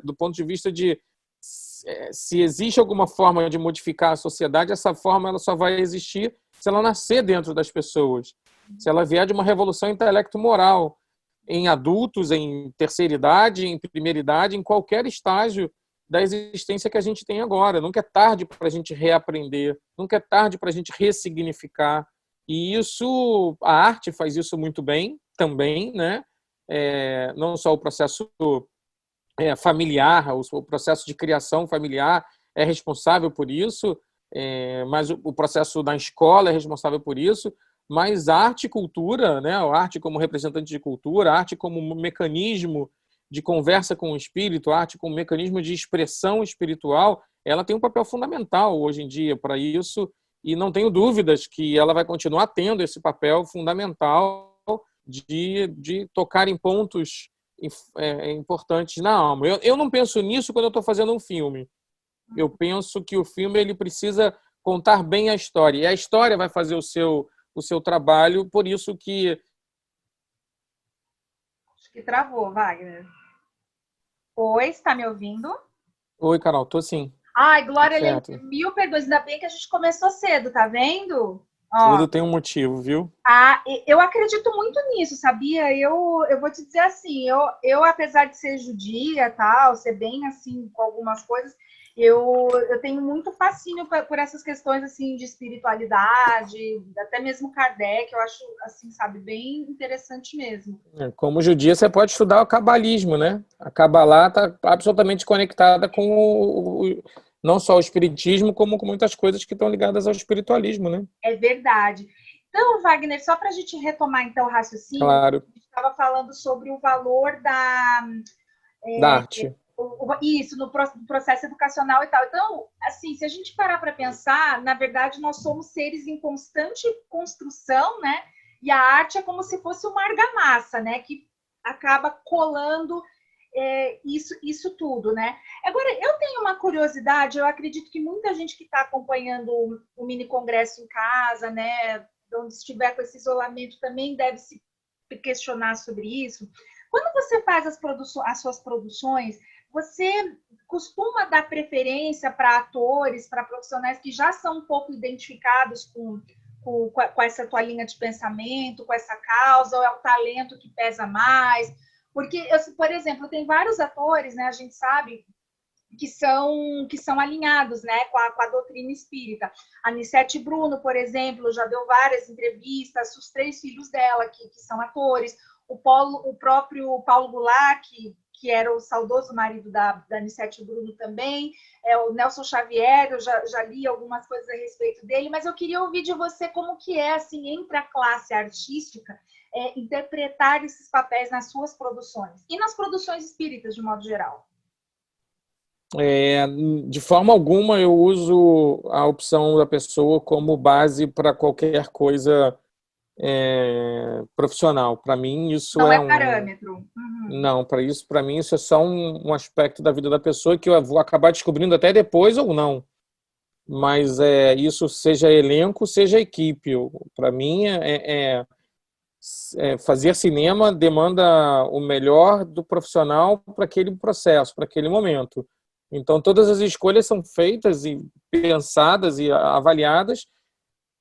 do ponto de vista de se existe alguma forma de modificar a sociedade, essa forma ela só vai existir se ela nascer dentro das pessoas, se ela vier de uma revolução intelecto-moral em adultos, em terceira idade, em primeira idade, em qualquer estágio da existência que a gente tem agora. Nunca é tarde para a gente reaprender, nunca é tarde para a gente ressignificar. E isso, a arte faz isso muito bem também, né? Não só o processo familiar, o processo de criação familiar é responsável por isso, mas o processo da escola é responsável por isso, mas arte e cultura, né? A arte como representante de cultura, a arte como mecanismo de conversa com o espírito, a arte como mecanismo de expressão espiritual, ela tem um papel fundamental hoje em dia para isso, e não tenho dúvidas que ela vai continuar tendo esse papel fundamental de tocar em pontos importantes na alma. Eu não penso nisso quando eu estou fazendo um filme. Eu penso que o filme ele precisa contar bem a história. E a história vai fazer o seu trabalho, por isso que... Acho que travou, Wagner. Oi, está me ouvindo? Oi, Carol, tô sim. Ai, glória a Certo. Deus. Mil perdões. Ainda bem que a gente começou cedo, tá vendo? Tudo tem um motivo, viu? Eu acredito muito nisso, sabia? Eu vou te dizer assim, eu apesar de ser judia, tal, ser bem assim com algumas coisas, eu tenho muito fascínio por essas questões assim de espiritualidade, até mesmo Kardec, eu acho assim, sabe, bem interessante mesmo. Como judia, você pode estudar o cabalismo, né? A Cabalá está absolutamente conectada com não só o espiritismo, como com muitas coisas que estão ligadas ao espiritualismo, né? É verdade. Então, Wagner, só para a gente retomar então o raciocínio, claro. A gente estava falando sobre o valor da arte. Isso, no processo educacional e tal. Então, assim, se a gente parar para pensar, na verdade, nós somos seres em constante construção, né? E a arte é como se fosse uma argamassa, né? Que acaba colando isso tudo, né? Agora, eu tenho uma curiosidade, eu acredito que muita gente que está acompanhando o mini congresso em casa, né? Onde estiver com esse isolamento também deve se questionar sobre isso. Quando você faz as suas produções, você costuma dar preferência para atores, para profissionais que já são um pouco identificados com essa tua linha de pensamento, com essa causa, ou é o talento que pesa mais? Porque, por exemplo, tem vários atores, né, a gente sabe, que são alinhados, né, com a doutrina espírita. A Nicete Bruno, por exemplo, já deu várias entrevistas, os 3 filhos dela, que são atores, o próprio Paulo Goulart, que era o saudoso marido da Nicete Bruno também, o Nelson Xavier, eu já li algumas coisas a respeito dele, mas eu queria ouvir de você como que é, assim, entre a classe artística, interpretar esses papéis nas suas produções, e nas produções espíritas, de modo geral. De forma alguma eu uso a opção da pessoa como base para qualquer coisa profissional. Para mim isso não é parâmetro. Uhum. Não, para mim isso é só um aspecto da vida da pessoa que eu vou acabar descobrindo até depois ou não. Mas isso seja elenco, seja equipe. Para mim fazer cinema demanda o melhor do profissional para aquele processo, para aquele momento. Então, todas as escolhas são feitas e pensadas e avaliadas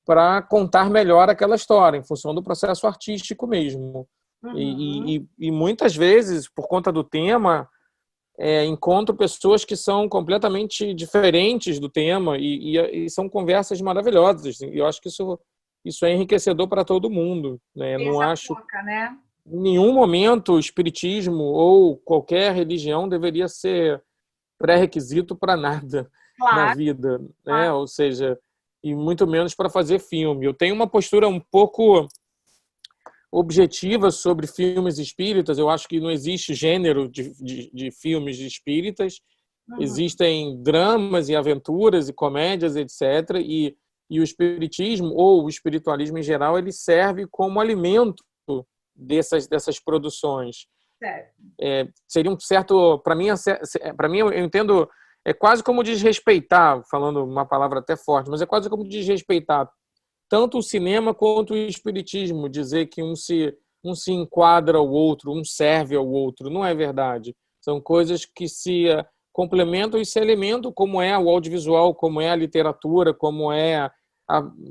para contar melhor aquela história, em função do processo artístico mesmo. Uhum. E muitas vezes, por conta do tema, encontro pessoas que são completamente diferentes do tema e são conversas maravilhosas. E eu acho que isso é enriquecedor para todo mundo. Né? Não acho troca, né? Em nenhum momento o espiritismo ou qualquer religião deveria ser pré-requisito para nada na vida, né? Claro. Ou seja, e muito menos para fazer filme. Eu tenho uma postura um pouco objetiva sobre filmes espíritas. Eu acho que não existe gênero de filmes espíritas. Existem dramas e aventuras e comédias, etc. E o espiritismo, ou o espiritualismo em geral, ele serve como alimento dessas produções. Seria um certo... Para mim, eu entendo... É quase como desrespeitar, falando uma palavra até forte, mas é quase como desrespeitar tanto o cinema quanto o espiritismo, dizer que um se enquadra ao outro, um serve ao outro. Não é verdade. São coisas que se complementam e se alimentam, como é o audiovisual, como é a literatura, como é,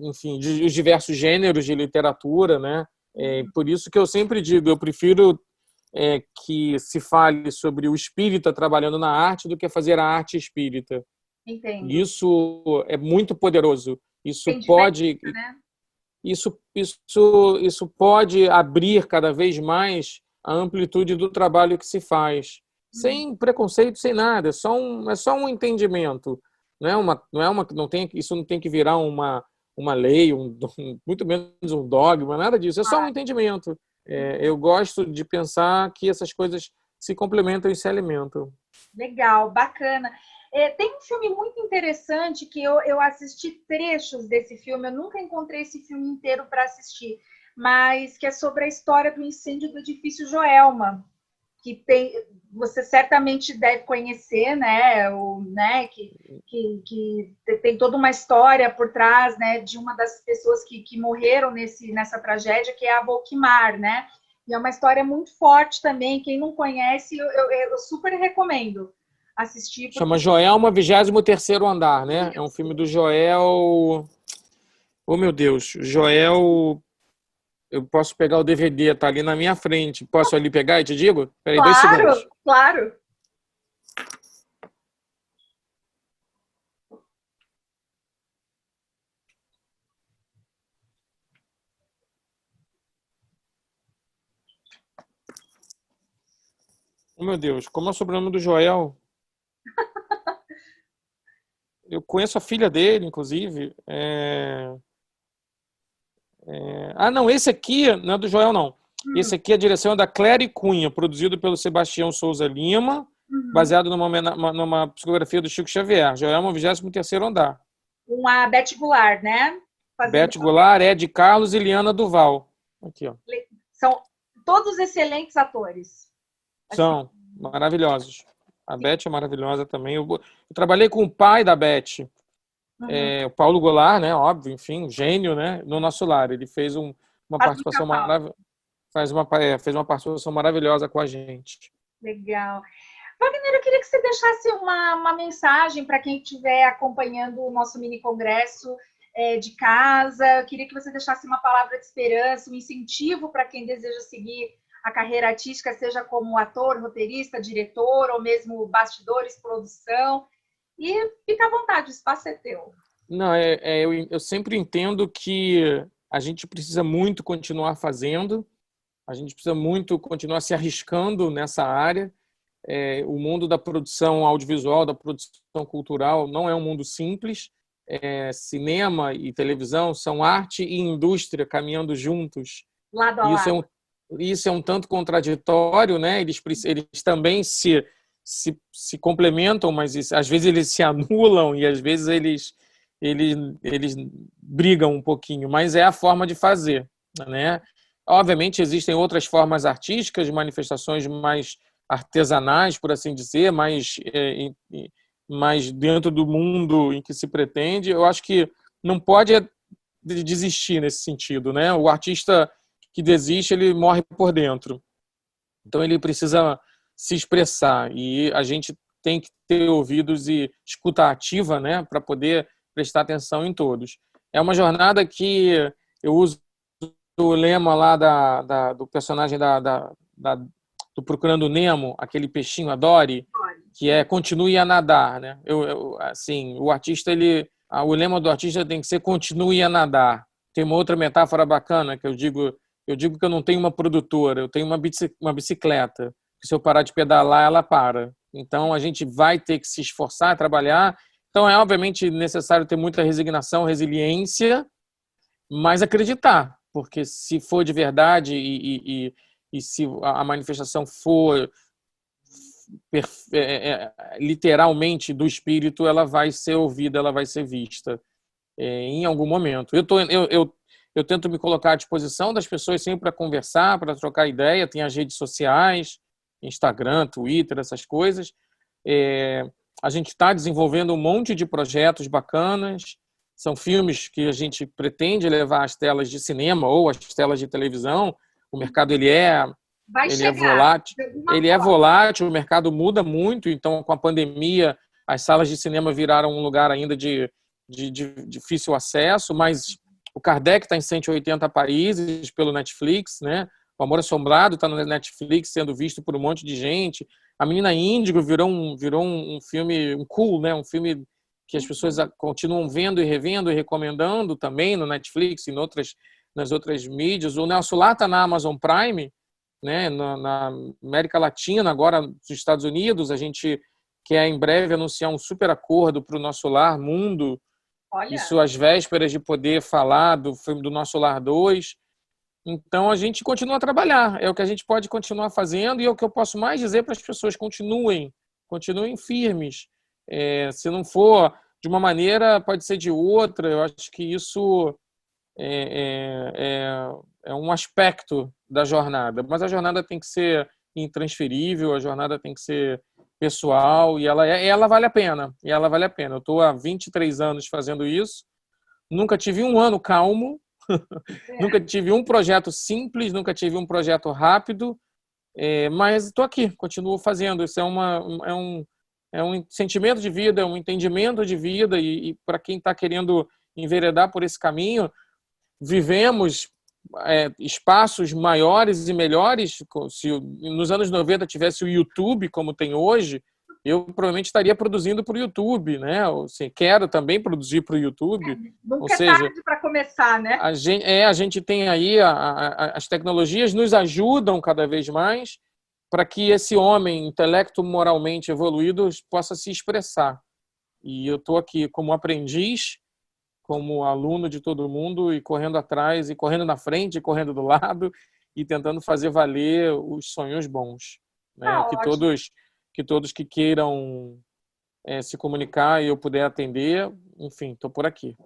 enfim, os diversos gêneros de literatura, né? Por isso que eu sempre digo, eu prefiro que se fale sobre o espírita trabalhando na arte do que fazer a arte espírita. Entendo. Isso é muito poderoso. Isso Tem pode, né? isso pode abrir cada vez mais a amplitude do trabalho que se faz, sem preconceito, sem nada. É só um entendimento. Isso não tem que virar uma lei, muito menos um dogma, nada disso. É só um entendimento. Eu gosto de pensar que essas coisas se complementam e se alimentam. Legal, bacana. Tem um filme muito interessante que eu assisti trechos desse filme, eu nunca encontrei esse filme inteiro para assistir, mas que é sobre a história do incêndio do edifício Joelma, que você certamente deve conhecer, né? Que tem toda uma história por trás, né, de uma das pessoas que morreram nessa tragédia, que é a Volquimar, né? E é uma história muito forte também. Quem não conhece, eu super recomendo assistir. Porque... Chama Joelma, 23º Andar, né? É um filme do Joel... Oh, meu Deus. Joel... Eu posso pegar o DVD, tá ali na minha frente. Posso ali pegar e te digo? Peraí, 2 segundos. Claro. Oh, meu Deus, como é o sobrenome do Joel? Eu conheço a filha dele, inclusive. Não, esse aqui não é do Joel, não. Esse aqui, a direção é da Cléry Cunha, produzido pelo Sebastião Souza Lima, baseado numa psicografia do Chico Xavier. Joelma, 23º Andar. Uma Beth Goulart, né? Beth Goulart, Ed Carlos e Liana Duval. Aqui, ó. São todos excelentes atores. São maravilhosos. A Beth é maravilhosa também. Eu trabalhei com o pai da Beth, o Paulo Goulart, né? Óbvio, enfim, gênio, né? No Nosso Lar. Ele fez uma participação maravilhosa. Fez uma participação maravilhosa com a gente. Legal. Wagner, eu queria que você deixasse uma mensagem para quem estiver acompanhando o nosso mini congresso de casa. Eu queria que você deixasse uma palavra de esperança, um incentivo para quem deseja seguir a carreira artística, seja como ator, roteirista, diretor, ou mesmo bastidores, produção. E fica à vontade, o espaço é teu. Não, eu sempre entendo que a gente precisa muito continuar fazendo, a gente precisa muito continuar se arriscando nessa área. O mundo da produção audiovisual, da produção cultural, não é um mundo simples. Cinema e televisão são arte e indústria caminhando juntos. Lado a lado. Isso é um tanto contraditório, né? Eles também se complementam, mas às vezes eles se anulam e às vezes eles brigam um pouquinho, mas é a forma de fazer, né? Obviamente existem outras formas artísticas, de manifestações mais artesanais, por assim dizer, mais dentro do mundo em que se pretende. Eu acho que não pode desistir nesse sentido, né? O artista que desiste, ele morre por dentro. Então ele precisa se expressar e a gente tem que ter ouvidos e escuta ativa, né, para poder prestar atenção em todos. É uma jornada que eu uso o lema lá do personagem do Procurando Nemo, aquele peixinho, a Dory, que é continue a nadar, né? Assim, o artista, o lema do artista tem que ser continue a nadar. Tem uma outra metáfora bacana que eu digo que eu não tenho uma produtora, eu tenho uma bicicleta. Se eu parar de pedalar, ela para. Então, a gente vai ter que se esforçar, trabalhar. Então, é obviamente necessário ter muita resignação, resiliência, mas acreditar, porque se for de verdade e se a manifestação for literalmente do espírito, ela vai ser ouvida, ela vai ser vista em algum momento. Eu tento me colocar à disposição das pessoas sempre para conversar, para trocar ideia. Tem as redes sociais, Instagram, Twitter, essas coisas. A gente está desenvolvendo um monte de projetos bacanas. São filmes que a gente pretende levar às telas de cinema ou às telas de televisão. O mercado ele é volátil. O mercado muda muito. Então, com a pandemia, as salas de cinema viraram um lugar ainda de difícil acesso, mas o Kardec está em 180 países pelo Netflix, né? O Amor Assombrado está no Netflix sendo visto por um monte de gente. A Menina Índigo virou um filme, cool, né? Um filme que as pessoas continuam vendo e revendo e recomendando também no Netflix e nas outras mídias. O Nosso Lar está na Amazon Prime, né? Na América Latina, agora nos Estados Unidos. A gente quer em breve anunciar um super acordo para o Nosso Lar Mundo. Olha. Isso às vésperas de poder falar do filme do Nosso Lar 2. Então, a gente continua a trabalhar. É o que a gente pode continuar fazendo e é o que eu posso mais dizer para as pessoas. Continuem firmes. Se não for de uma maneira, pode ser de outra. Eu acho que isso é um aspecto da jornada. Mas a jornada tem que ser intransferível, a jornada tem que ser pessoal e ela vale a pena. Eu estou há 23 anos fazendo isso. Nunca tive um ano calmo. Nunca tive um projeto simples, nunca tive um projeto rápido, mas estou aqui, continuo fazendo. Isso é um sentimento de vida, é um entendimento de vida e para quem está querendo enveredar por esse caminho, vivemos espaços maiores e melhores. Se nos anos 90 tivesse o YouTube como tem hoje, eu provavelmente estaria produzindo para o YouTube, né? Assim, quero também produzir para o YouTube. Nunca é tarde para começar, né? A gente tem aí as tecnologias nos ajudam cada vez mais para que esse homem intelecto moralmente evoluído possa se expressar. E eu estou aqui como aprendiz, como aluno de todo mundo e correndo atrás, e correndo na frente, e correndo do lado e tentando fazer valer os sonhos bons, né? Que todos que queiram se comunicar e eu puder atender, enfim, estou por aqui.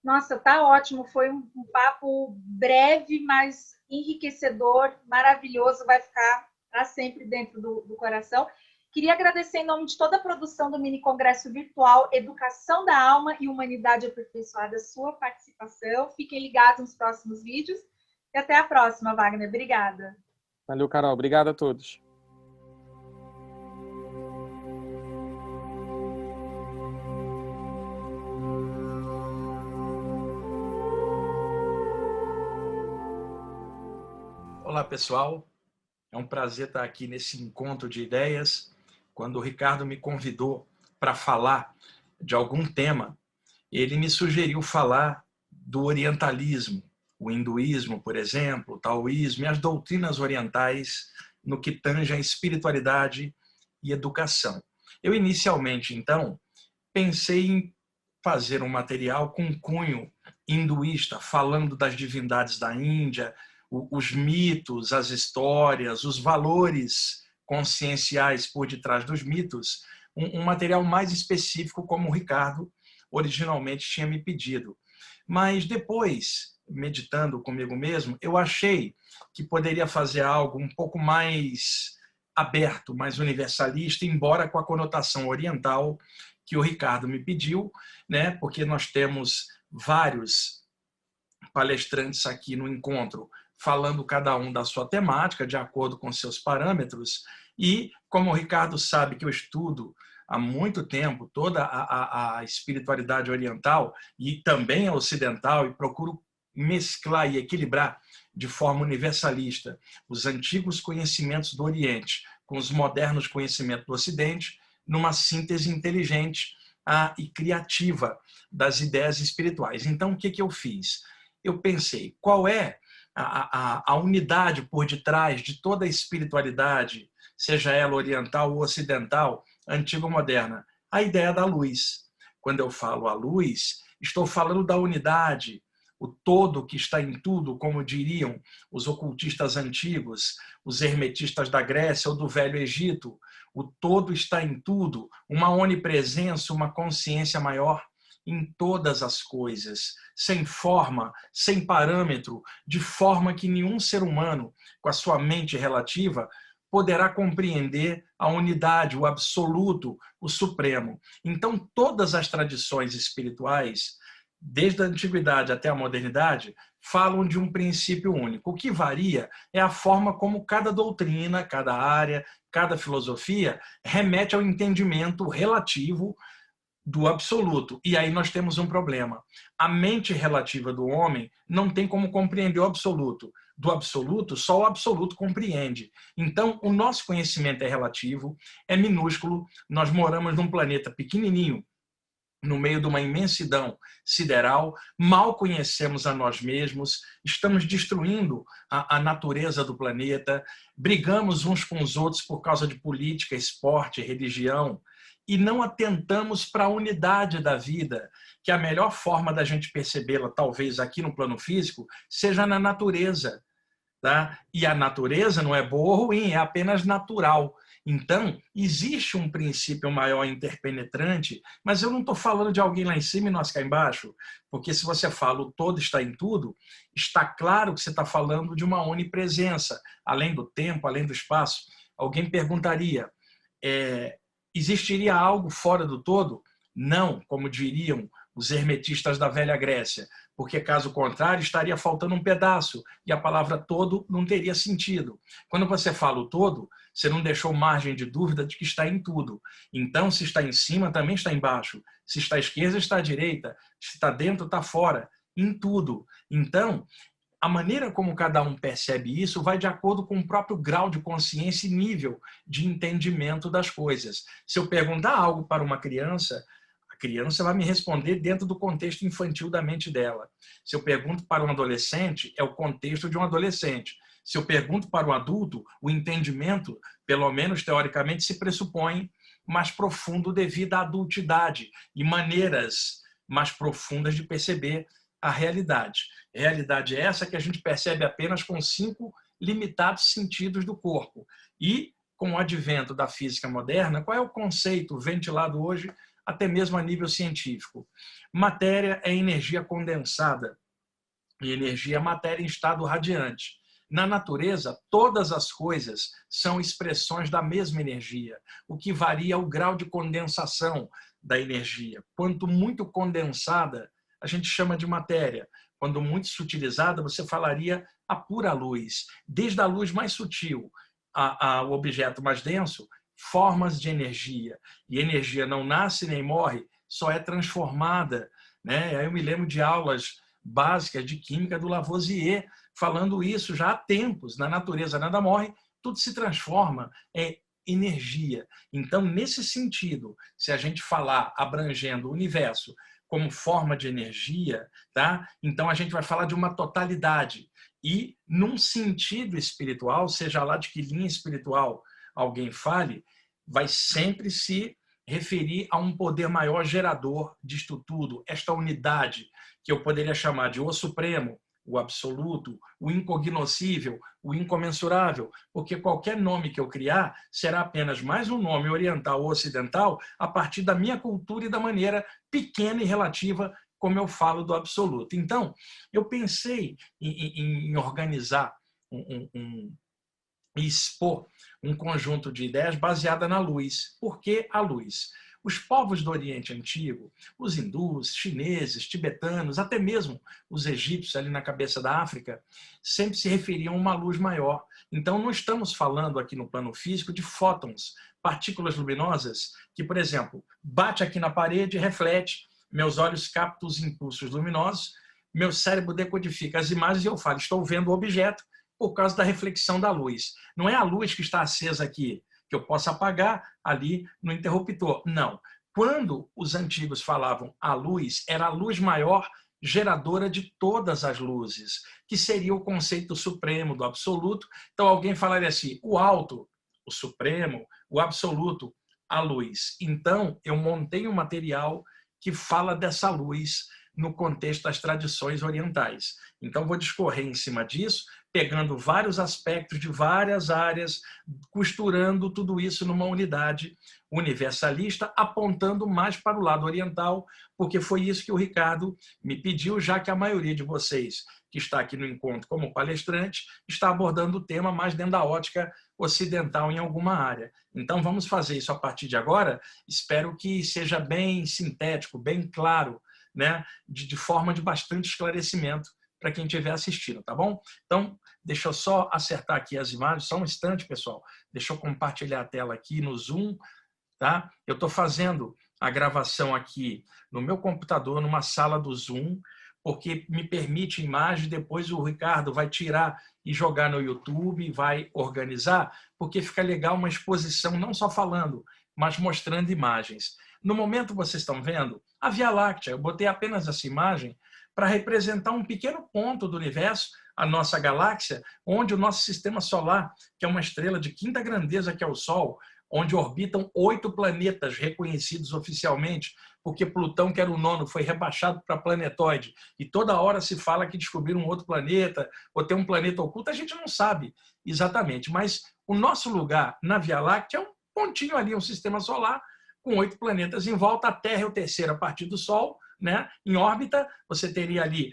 Nossa, tá ótimo. Foi um papo breve, mas enriquecedor, maravilhoso. Vai ficar para sempre dentro do coração. Queria agradecer em nome de toda a produção do Mini Congresso Virtual Educação da Alma e Humanidade Aperfeiçoada a sua participação. Fiquem ligados nos próximos vídeos. E até a próxima, Wagner. Obrigada. Valeu, Carol. Obrigado a todos. Olá, pessoal. É um prazer estar aqui nesse encontro de ideias. Quando o Ricardo me convidou para falar de algum tema, ele me sugeriu falar do orientalismo, o hinduísmo, por exemplo, o taoísmo e as doutrinas orientais no que tange a espiritualidade e educação. Eu, inicialmente, então, pensei em fazer um material com cunho hinduísta, falando das divindades da Índia, os mitos, as histórias, os valores conscienciais por detrás dos mitos, um material mais específico, como o Ricardo originalmente tinha me pedido. Mas depois, meditando comigo mesmo, eu achei que poderia fazer algo um pouco mais aberto, mais universalista, embora com a conotação oriental que o Ricardo me pediu, né? Porque nós temos vários palestrantes aqui no encontro, falando cada um da sua temática, de acordo com seus parâmetros. E, como o Ricardo sabe que eu estudo há muito tempo toda a espiritualidade oriental e também a ocidental, e procuro mesclar e equilibrar de forma universalista os antigos conhecimentos do Oriente com os modernos conhecimentos do Ocidente, numa síntese inteligente e criativa das ideias espirituais. Então, o que eu fiz? Eu pensei, qual é a unidade por detrás de toda a espiritualidade, seja ela oriental ou ocidental, antiga ou moderna? A ideia da luz. Quando eu falo a luz, estou falando da unidade, o todo que está em tudo, como diriam os ocultistas antigos, os hermetistas da Grécia ou do Velho Egito. O todo está em tudo, uma onipresença, uma consciência maior em todas as coisas, sem forma, sem parâmetro, de forma que nenhum ser humano, com a sua mente relativa, poderá compreender a unidade, o absoluto, o supremo. Então, todas as tradições espirituais, desde a antiguidade até a modernidade, falam de um princípio único. O que varia é a forma como cada doutrina, cada área, cada filosofia remete ao entendimento relativo do absoluto. E aí nós temos um problema. A mente relativa do homem não tem como compreender o absoluto. Do absoluto, só o absoluto compreende. Então, o nosso conhecimento é relativo, é minúsculo, nós moramos num planeta pequenininho, no meio de uma imensidão sideral, mal conhecemos a nós mesmos, estamos destruindo a natureza do planeta, brigamos uns com os outros por causa de política, esporte, religião, e não atentamos para a unidade da vida, que a melhor forma da gente percebê-la, talvez aqui no plano físico, seja na natureza. Tá? E a natureza não é boa ou ruim, é apenas natural. Então, existe um princípio maior interpenetrante, mas eu não estou falando de alguém lá em cima e nós cá embaixo, porque se você fala o todo está em tudo, está claro que você está falando de uma onipresença, além do tempo, além do espaço. Alguém perguntaria, existiria algo fora do todo? Não, como diriam os hermetistas da velha Grécia, porque caso contrário estaria faltando um pedaço e a palavra todo não teria sentido. Quando você fala o todo, você não deixou margem de dúvida de que está em tudo. Então, se está em cima, também está embaixo. Se está à esquerda, está à direita. Se está dentro, está fora. Em tudo. Então, a maneira como cada um percebe isso vai de acordo com o próprio grau de consciência e nível de entendimento das coisas. Se eu perguntar algo para uma criança, a criança vai me responder dentro do contexto infantil da mente dela. Se eu pergunto para um adolescente, é o contexto de um adolescente. Se eu pergunto para um adulto, o entendimento, pelo menos teoricamente, se pressupõe mais profundo devido à adultidade e maneiras mais profundas de perceber a realidade. Realidade é essa que a gente percebe apenas com 5 limitados sentidos do corpo. E, com o advento da física moderna, qual é o conceito ventilado hoje, até mesmo a nível científico? Matéria é energia condensada e energia é matéria em estado radiante. Na natureza, todas as coisas são expressões da mesma energia. O que varia é o grau de condensação da energia. Quanto muito condensada, a gente chama de matéria. Quando muito sutilizada, você falaria a pura luz. Desde a luz mais sutil ao objeto mais denso, formas de energia. E energia não nasce nem morre, só é transformada. Né? Aí eu me lembro de aulas básicas de química do Lavoisier, falando isso já há tempos. Na natureza nada morre, tudo se transforma, é energia. Então, nesse sentido, se a gente falar abrangendo o universo como forma de energia, tá? Então a gente vai falar de uma totalidade. E, num sentido espiritual, seja lá de que linha espiritual alguém fale, vai sempre se referir a um poder maior gerador disto tudo, esta unidade, que eu poderia chamar de o supremo, o absoluto, o incognoscível, o incomensurável, porque qualquer nome que eu criar será apenas mais um nome oriental ou ocidental a partir da minha cultura e da maneira pequena e relativa como eu falo do absoluto. Então, eu pensei em organizar e expor um conjunto de ideias baseada na luz. Por que a luz? Os povos do Oriente Antigo, os hindus, chineses, tibetanos, até mesmo os egípcios ali na cabeça da África, sempre se referiam a uma luz maior. Então, não estamos falando aqui no plano físico de fótons, partículas luminosas, que, por exemplo, bate aqui na parede e reflete, meus olhos captam os impulsos luminosos, meu cérebro decodifica as imagens e eu falo, estou vendo o objeto por causa da reflexão da luz. Não é a luz que está acesa aqui, que eu possa apagar ali no interruptor. Não. Quando os antigos falavam a luz, era a luz maior geradora de todas as luzes, que seria o conceito supremo do absoluto. Então alguém falaria assim, o alto, o supremo, o absoluto, a luz. Então eu montei um material que fala dessa luz no contexto das tradições orientais. Então, vou discorrer em cima disso, pegando vários aspectos de várias áreas, costurando tudo isso numa unidade universalista, apontando mais para o lado oriental, porque foi isso que o Ricardo me pediu, já que a maioria de vocês que está aqui no encontro como palestrante está abordando o tema mais dentro da ótica ocidental em alguma área. Então, vamos fazer isso a partir de agora. Espero que seja bem sintético, bem claro, né? De forma de bastante esclarecimento para quem estiver assistindo, tá bom? Então, deixa eu só acertar aqui as imagens, só um instante, pessoal. Deixa eu compartilhar a tela aqui no Zoom, tá? Eu estou fazendo a gravação aqui no meu computador, numa sala do Zoom, porque me permite imagem, depois o Ricardo vai tirar e jogar no YouTube, vai organizar, porque fica legal uma exposição, não só falando, mas mostrando imagens. No momento, vocês estão vendo a Via Láctea. Eu botei apenas essa imagem para representar um pequeno ponto do universo, a nossa galáxia, onde o nosso sistema solar, que é uma estrela de quinta grandeza, que é o Sol, onde orbitam 8 planetas reconhecidos oficialmente, porque Plutão, que era o 9º, foi rebaixado para planetoide. E toda hora se fala que descobriram um outro planeta, ou tem um planeta oculto, a gente não sabe exatamente. Mas o nosso lugar na Via Láctea é um pontinho ali, um sistema solar, com 8 planetas em volta. A Terra é o terceiro a partir do Sol, né? Em órbita, você teria ali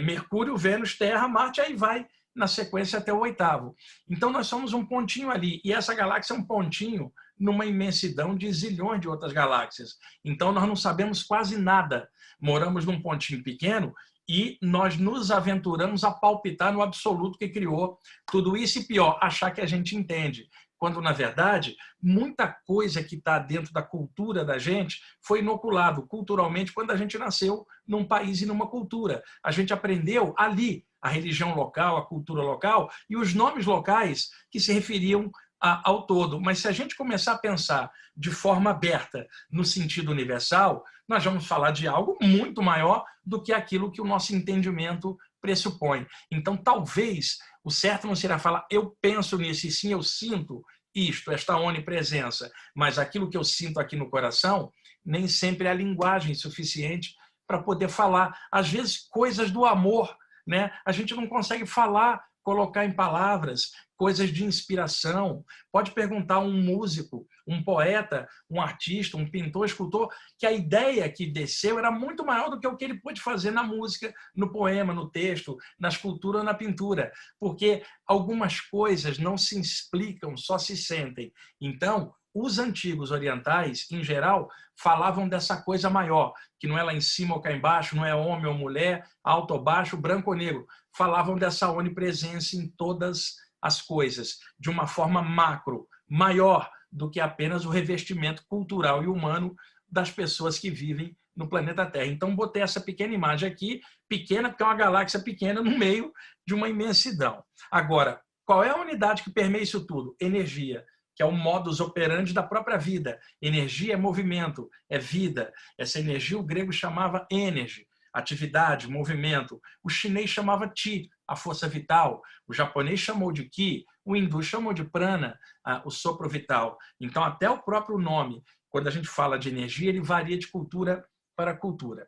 Mercúrio, Vênus, Terra, Marte, aí vai na sequência até o 8º. Então, nós somos um pontinho ali, e essa galáxia é um pontinho numa imensidão de zilhões de outras galáxias. Então, nós não sabemos quase nada. Moramos num pontinho pequeno e nós nos aventuramos a palpitar no absoluto que criou tudo isso, e pior, achar que a gente entende. Quando, na verdade, muita coisa que está dentro da cultura da gente foi inoculado culturalmente quando a gente nasceu num país e numa cultura. A gente aprendeu ali a religião local, a cultura local e os nomes locais que se referiam ao todo. Mas se a gente começar a pensar de forma aberta no sentido universal, nós vamos falar de algo muito maior do que aquilo que o nosso entendimento pressupõe. Então, talvez o certo não será falar eu penso nisso, e sim eu sinto isto, esta onipresença, mas aquilo que eu sinto aqui no coração nem sempre é a linguagem suficiente para poder falar. Às vezes, coisas do amor, né? A gente não consegue falar, colocar em palavras, coisas de inspiração. Pode perguntar a um músico, um poeta, um artista, um pintor, escultor, que a ideia que desceu era muito maior do que o que ele pôde fazer na música, no poema, no texto, na escultura ou na pintura. Porque algumas coisas não se explicam, só se sentem. Então, os antigos orientais, em geral, falavam dessa coisa maior, que não é lá em cima ou cá embaixo, não é homem ou mulher, alto ou baixo, branco ou negro. Falavam dessa onipresença em todas as coisas, de uma forma macro, maior do que apenas o revestimento cultural e humano das pessoas que vivem no planeta Terra. Então, botei essa pequena imagem aqui, pequena porque é uma galáxia pequena no meio de uma imensidão. Agora, qual é a unidade que permeia isso tudo? Energia, que é o modus operandi da própria vida. Energia é movimento, é vida. Essa energia o grego chamava energy, atividade, movimento. O chinês chamava Qi, a força vital. O japonês chamou de Ki, o hindu chamou de prana, o sopro vital. Então, até o próprio nome, quando a gente fala de energia, ele varia de cultura para cultura.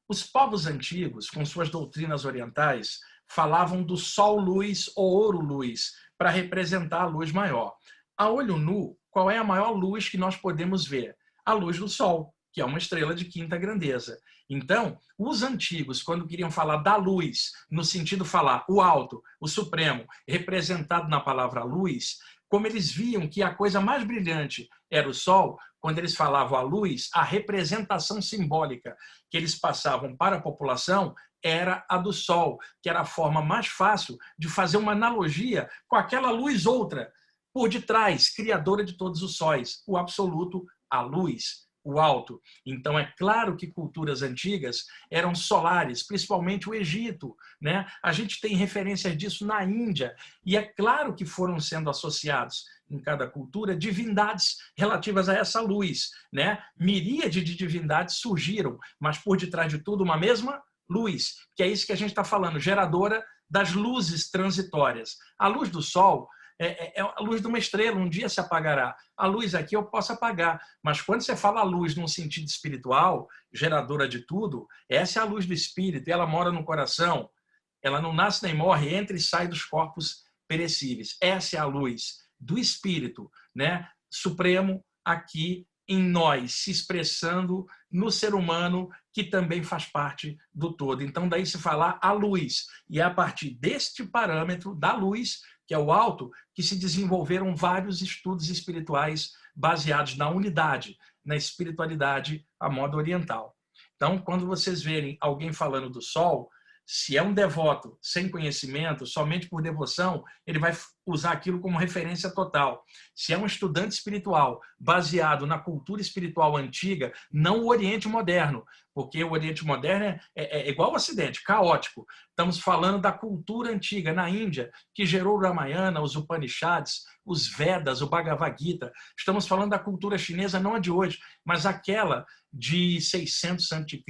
Os povos antigos, com suas doutrinas orientais, falavam do sol-luz ou ouro-luz, para representar a luz maior. A olho nu, qual é a maior luz que nós podemos ver? A luz do Sol, que é uma estrela de quinta grandeza. Então, os antigos, quando queriam falar da luz, no sentido falar o alto, o supremo, representado na palavra luz, como eles viam que a coisa mais brilhante era o Sol, quando eles falavam a luz, a representação simbólica que eles passavam para a população era a do Sol, que era a forma mais fácil de fazer uma analogia com aquela luz outra, por detrás, criadora de todos os sóis, o absoluto, a luz, o alto. Então, é claro que culturas antigas eram solares, principalmente o Egito, né? A gente tem referências disso na Índia, e é claro que foram sendo associados em cada cultura divindades relativas a essa luz, né? Miríade de divindades surgiram, mas por detrás de tudo uma mesma luz, que é isso que a gente está falando, geradora das luzes transitórias. A luz do Sol é a luz de uma estrela, um dia se apagará. A luz aqui eu posso apagar, mas quando você fala a luz num sentido espiritual, geradora de tudo, essa é a luz do Espírito, e ela mora no coração, ela não nasce nem morre, entra e sai dos corpos perecíveis. Essa é a luz do Espírito, né, supremo aqui em nós, se expressando no ser humano, que também faz parte do todo. Então, daí se falar a luz. E é a partir deste parâmetro da luz, que é o alto, que se desenvolveram vários estudos espirituais baseados na unidade, na espiritualidade à moda oriental. Então, quando vocês verem alguém falando do sol, se é um devoto sem conhecimento, somente por devoção, ele vai usar aquilo como referência total. Se é um estudante espiritual baseado na cultura espiritual antiga, não o Oriente moderno, porque o Oriente moderno é igual ao Ocidente, caótico. Estamos falando da cultura antiga na Índia, que gerou o Ramayana, os Upanishads, os Vedas, o Bhagavad Gita. Estamos falando da cultura chinesa, não a de hoje, mas aquela de 600 a.C.,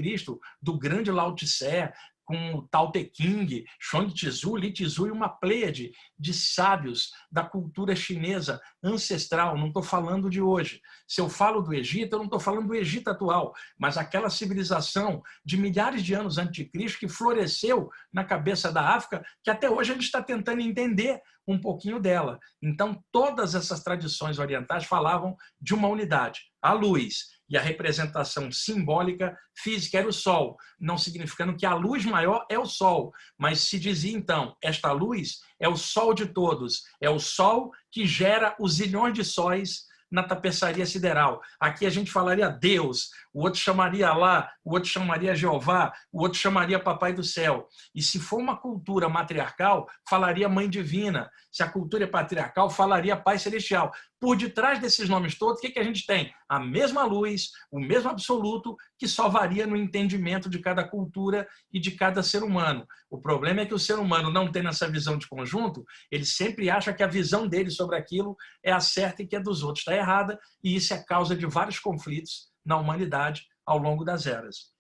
do grande Lao Tse, com o Tao Te Ching, Chuang Tzu, Li Tzu e uma pleiade de sábios da cultura chinesa ancestral. Não estou falando de hoje. Se eu falo do Egito, eu não estou falando do Egito atual, mas aquela civilização de milhares de anos antes de Cristo que floresceu na cabeça da África, que até hoje a gente está tentando entender um pouquinho dela. Então, todas essas tradições orientais falavam de uma unidade, a luz. E a representação simbólica física era o sol, não significando que a luz maior é o sol, mas se dizia então, esta luz é o sol de todos, é o sol que gera os zilhões de sóis na tapeçaria sideral. Aqui a gente falaria Deus, o outro chamaria Alá, o outro chamaria Jeová, o outro chamaria Papai do Céu. E se for uma cultura matriarcal, falaria Mãe Divina. Se a cultura é patriarcal, falaria Pai Celestial. Por detrás desses nomes todos, o que a gente tem? A mesma luz, o mesmo absoluto, que só varia no entendimento de cada cultura e de cada ser humano. O problema é que o ser humano, não tendo essa visão de conjunto, ele sempre acha que a visão dele sobre aquilo é a certa e que a dos outros está errada, e isso é causa de vários conflitos na humanidade ao longo das eras.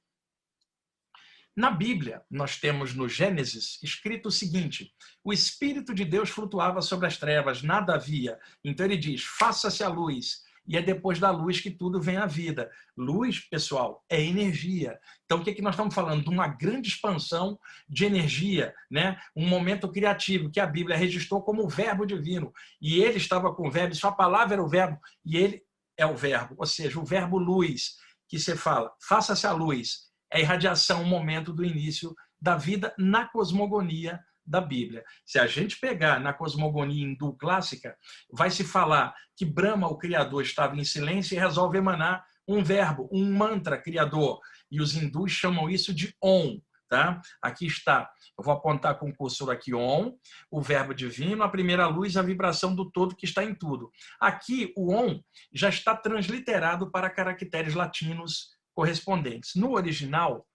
Na Bíblia, nós temos no Gênesis escrito o seguinte: o Espírito de Deus flutuava sobre as trevas, nada havia. Então ele diz, faça-se a luz. E é depois da luz que tudo vem à vida. Luz, pessoal, é energia. Então o que nós estamos falando? De uma grande expansão de energia, né? Um momento criativo que a Bíblia registrou como o verbo divino. E ele estava com o verbo, sua palavra era o verbo, e ele é o verbo. Ou seja, o verbo luz, que você fala, faça-se a luz. É a irradiação, o momento do início da vida na cosmogonia da Bíblia. Se a gente pegar na cosmogonia hindu clássica, vai se falar que Brahma, o Criador, estava em silêncio e resolve emanar um verbo, um mantra criador. E os hindus chamam isso de Om. Tá? Aqui está, eu vou apontar com o cursor aqui Om, o verbo divino, a primeira luz, a vibração do todo que está em tudo. Aqui o Om já está transliterado para caracteres latinos correspondentes. No original,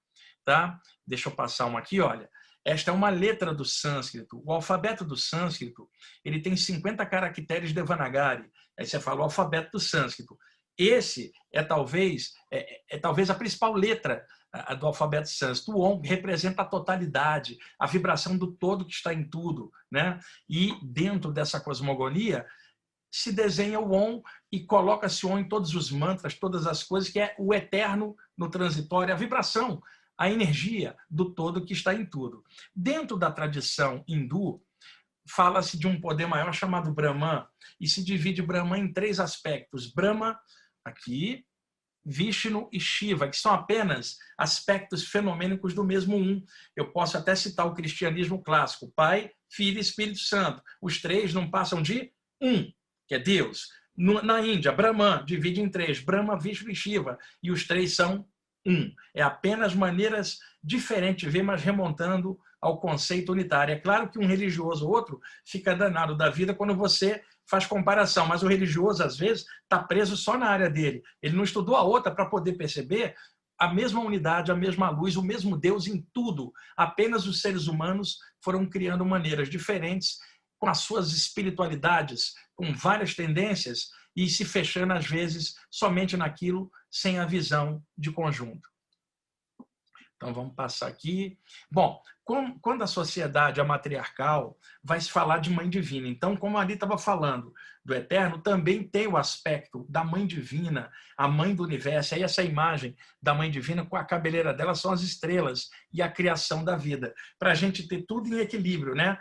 tá? Deixa eu passar uma aqui, olha. Esta é uma letra do sânscrito. O alfabeto do sânscrito, ele tem 50 caracteres Devanagari. Aí você fala o alfabeto do sânscrito. Esse é talvez a principal letra do alfabeto sânscrito. O Om representa a totalidade, a vibração do todo que está em tudo, né? E dentro dessa cosmogonia, se desenha o Om e coloca-se o Om em todos os mantras, todas as coisas, que é o eterno no transitório, a vibração, a energia do todo que está em tudo. Dentro da tradição hindu, fala-se de um poder maior chamado Brahman, e se divide Brahman em 3 aspectos. Brahma, aqui, Vishnu e Shiva, que são apenas aspectos fenomênicos do mesmo um. Eu posso até citar o cristianismo clássico, Pai, Filho e Espírito Santo. Os 3 não passam de um, que é Deus. Na Índia, Brahman divide em 3, Brahma, Vishnu e Shiva, e os 3 são um. É apenas maneiras diferentes de ver, mas remontando ao conceito unitário. É claro que um religioso ou outro fica danado da vida quando você faz comparação, mas o religioso, às vezes, está preso só na área dele. Ele não estudou a outra para poder perceber a mesma unidade, a mesma luz, o mesmo Deus em tudo. Apenas os seres humanos foram criando maneiras diferentes, com as suas espiritualidades, com várias tendências, e se fechando, às vezes, somente naquilo, sem a visão de conjunto. Então, vamos passar aqui. Bom, quando a sociedade é matriarcal, vai se falar de mãe divina. Então, como ali estava falando do Eterno, também tem o aspecto da mãe divina, a mãe do universo. Aí essa imagem da mãe divina, com a cabeleira dela, são as estrelas e a criação da vida. Para a gente ter tudo em equilíbrio, né?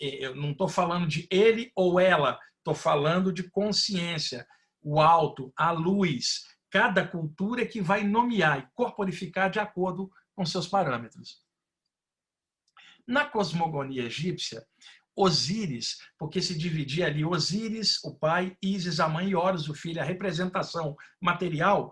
Eu não estou falando de ele ou ela, estou falando de consciência, o alto, a luz. Cada cultura que vai nomear e corporificar de acordo com seus parâmetros. Na cosmogonia egípcia, Osíris, porque se dividia ali Osíris, o pai, Ísis, a mãe, e Horus, o filho, a representação material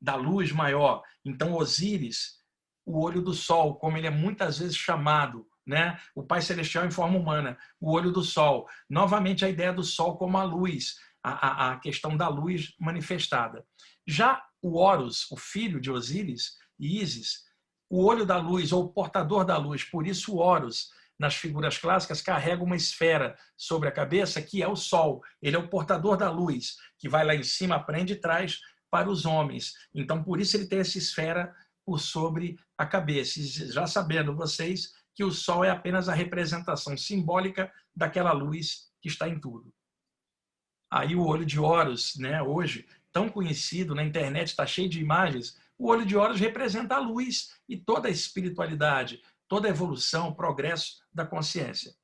da luz maior. Então, Osíris, o olho do sol, como ele é muitas vezes chamado, né? O pai celestial em forma humana, o olho do sol. Novamente, a ideia do sol como a luz, a questão da luz manifestada. Já o Horus, o filho de Osíris e Ísis, o olho da luz ou o portador da luz, por isso o Horus, nas figuras clássicas, carrega uma esfera sobre a cabeça, que é o sol. Ele é o portador da luz, que vai lá em cima, prende e traz para os homens. Então, por isso ele tem essa esfera por sobre a cabeça. E já sabendo vocês que o sol é apenas a representação simbólica daquela luz que está em tudo. Aí o olho de Horus, né, hoje, tão conhecido, na internet está cheio de imagens, o olho de Horus representa a luz e toda a espiritualidade, toda a evolução, o progresso da consciência.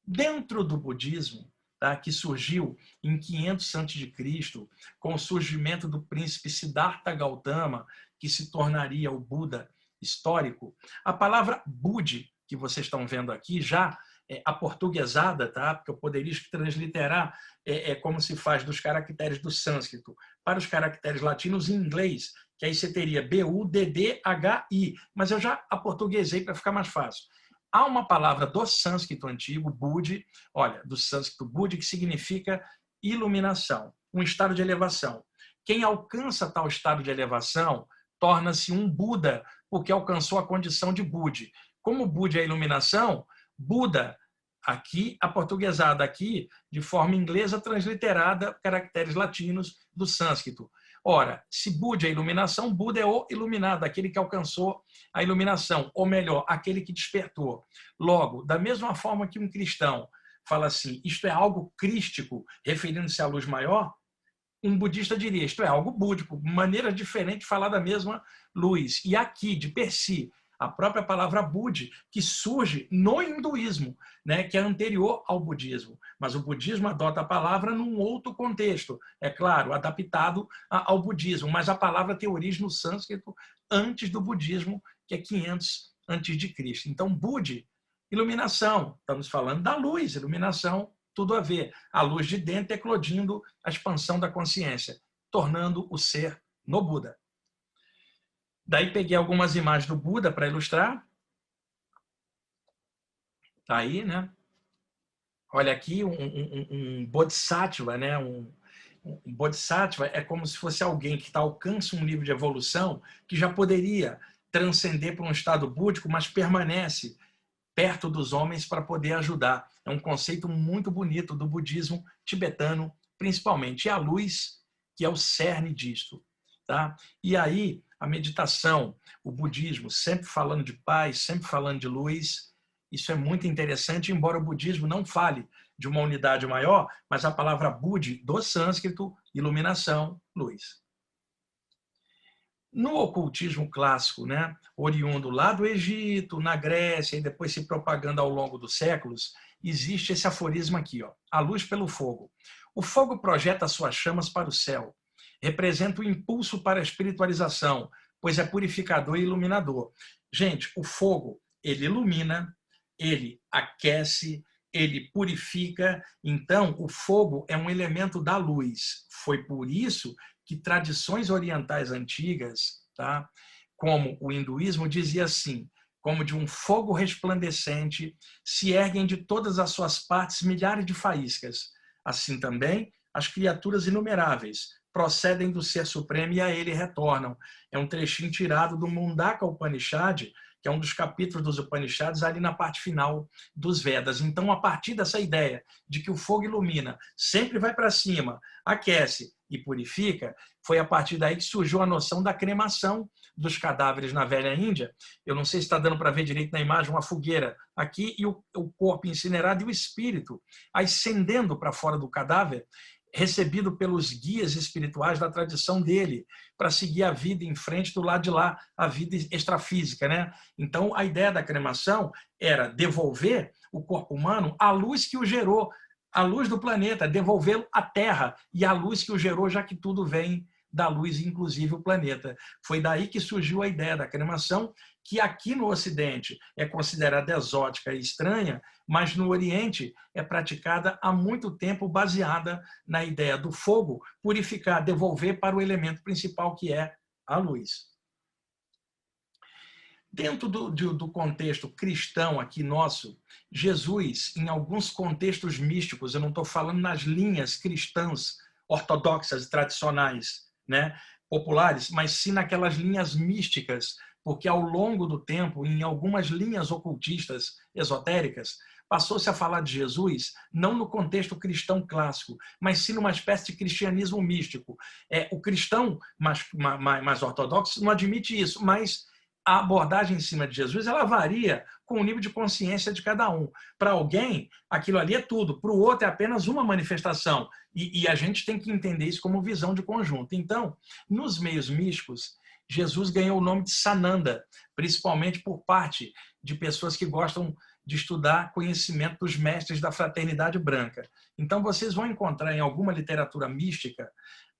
Dentro do budismo, tá, que surgiu em 500 a.C., com o surgimento do príncipe Siddhartha Gautama, que se tornaria o Buda histórico, a palavra Budi, que vocês estão vendo aqui, já aportuguesada, tá? Porque eu poderia transliterar como se faz dos caracteres do sânscrito para os caracteres latinos em inglês, que aí você teria B-U-D-D-H-I, mas eu já aportuguesei para ficar mais fácil. Há uma palavra do sânscrito antigo, Budi, olha, do sânscrito Budi, que significa iluminação, um estado de elevação. Quem alcança tal estado de elevação torna-se um Buda, porque alcançou a condição de Budi. Como Budi é a iluminação, Buda, aqui, aportuguesada aqui, de forma inglesa, transliterada, caracteres latinos do sânscrito. Ora, se Budi é a iluminação, Buda é o iluminado, aquele que alcançou a iluminação, ou melhor, aquele que despertou. Logo, da mesma forma que um cristão fala assim, isto é algo crístico, referindo-se à luz maior, um budista diria, isto é algo búdico, maneira diferente de falar da mesma luz. E aqui, de per si, a própria palavra Budi, que surge no hinduísmo, né, que é anterior ao budismo. Mas o budismo adota a palavra num outro contexto, é claro, adaptado ao budismo, mas a palavra tem origem no sânscrito antes do budismo, que é 500 a.C. Então, Budi, iluminação, estamos falando da luz, iluminação, tudo a ver. A luz de dentro eclodindo a expansão da consciência, tornando o ser no Buda. Daí peguei algumas imagens do Buda para ilustrar. Tá aí, né? Olha aqui um Bodhisattva, né? Um Bodhisattva é como se fosse alguém que alcança um nível de evolução que já poderia transcender para um estado búdico, mas permanece perto dos homens para poder ajudar. É um conceito muito bonito do budismo tibetano, principalmente. E a luz, que é o cerne disto. Tá? E aí, a meditação, o budismo, sempre falando de paz, sempre falando de luz, isso é muito interessante, embora o budismo não fale de uma unidade maior, mas a palavra Budi, do sânscrito, iluminação, luz. No ocultismo clássico, né, oriundo lá do Egito, na Grécia, e depois se propagando ao longo dos séculos, existe esse aforismo aqui, ó, a luz pelo fogo. O fogo projeta suas chamas para o céu, representa o impulso para a espiritualização, pois é purificador e iluminador. Gente, o fogo, ele ilumina, ele aquece, ele purifica. Então, o fogo é um elemento da luz. Foi por isso que tradições orientais antigas, tá, como o hinduísmo, dizia assim, como de um fogo resplandecente, se erguem de todas as suas partes milhares de faíscas. Assim também, as criaturas inumeráveis procedem do Ser Supremo e a ele retornam. É um trechinho tirado do Mundaka Upanishad, que é um dos capítulos dos Upanishads, ali na parte final dos Vedas. Então, a partir dessa ideia de que o fogo ilumina, sempre vai para cima, aquece e purifica, foi a partir daí que surgiu a noção da cremação dos cadáveres na velha Índia. Eu não sei se está dando para ver direito na imagem, uma fogueira aqui e o corpo incinerado e o espírito ascendendo para fora do cadáver, recebido pelos guias espirituais da tradição dele, para seguir a vida em frente do lado de lá, a vida extrafísica, né? Então, a ideia da cremação era devolver o corpo humano à luz que o gerou, a luz do planeta, devolvê-lo à Terra e à luz que o gerou, já que tudo vem da luz, inclusive o planeta. Foi daí que surgiu a ideia da cremação, que aqui no Ocidente é considerada exótica e estranha, mas no Oriente é praticada há muito tempo, baseada na ideia do fogo purificar, devolver para o elemento principal, que é a luz. Dentro do contexto cristão aqui nosso, Jesus, em alguns contextos místicos, eu não estou falando nas linhas cristãs ortodoxas, tradicionais, né, populares, mas sim naquelas linhas místicas, porque ao longo do tempo, em algumas linhas ocultistas esotéricas, passou-se a falar de Jesus não no contexto cristão clássico, mas sim numa espécie de cristianismo místico. O cristão mais ortodoxo não admite isso, mas a abordagem em cima de Jesus, ela varia com o nível de consciência de cada um. Para alguém, aquilo ali é tudo. Para o outro, é apenas uma manifestação. E a gente tem que entender isso como visão de conjunto. Então, nos meios místicos, Jesus ganhou o nome de Sananda, principalmente por parte de pessoas que gostam de estudar conhecimento dos mestres da fraternidade branca. Então, vocês vão encontrar em alguma literatura mística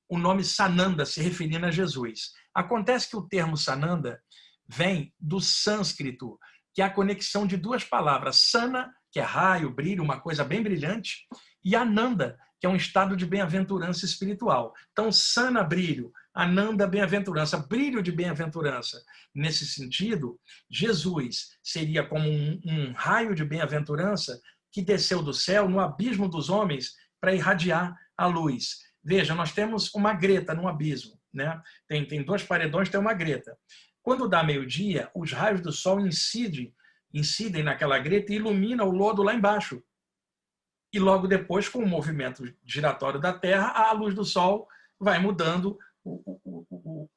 o nome Sananda se referindo a Jesus. Acontece que o termo Sananda vem do sânscrito, que é a conexão de duas palavras, sana, que é raio, brilho, uma coisa bem brilhante, e ananda, que é um estado de bem-aventurança espiritual. Então, sana, brilho, ananda, bem-aventurança, brilho de bem-aventurança. Nesse sentido, Jesus seria como um raio de bem-aventurança que desceu do céu no abismo dos homens para irradiar a luz. Veja, nós temos uma greta no abismo, né? Tem dois paredões, tem uma greta. Quando dá meio-dia, os raios do sol incidem naquela greta e iluminam o lodo lá embaixo. E logo depois, com o movimento giratório da Terra, a luz do sol vai mudando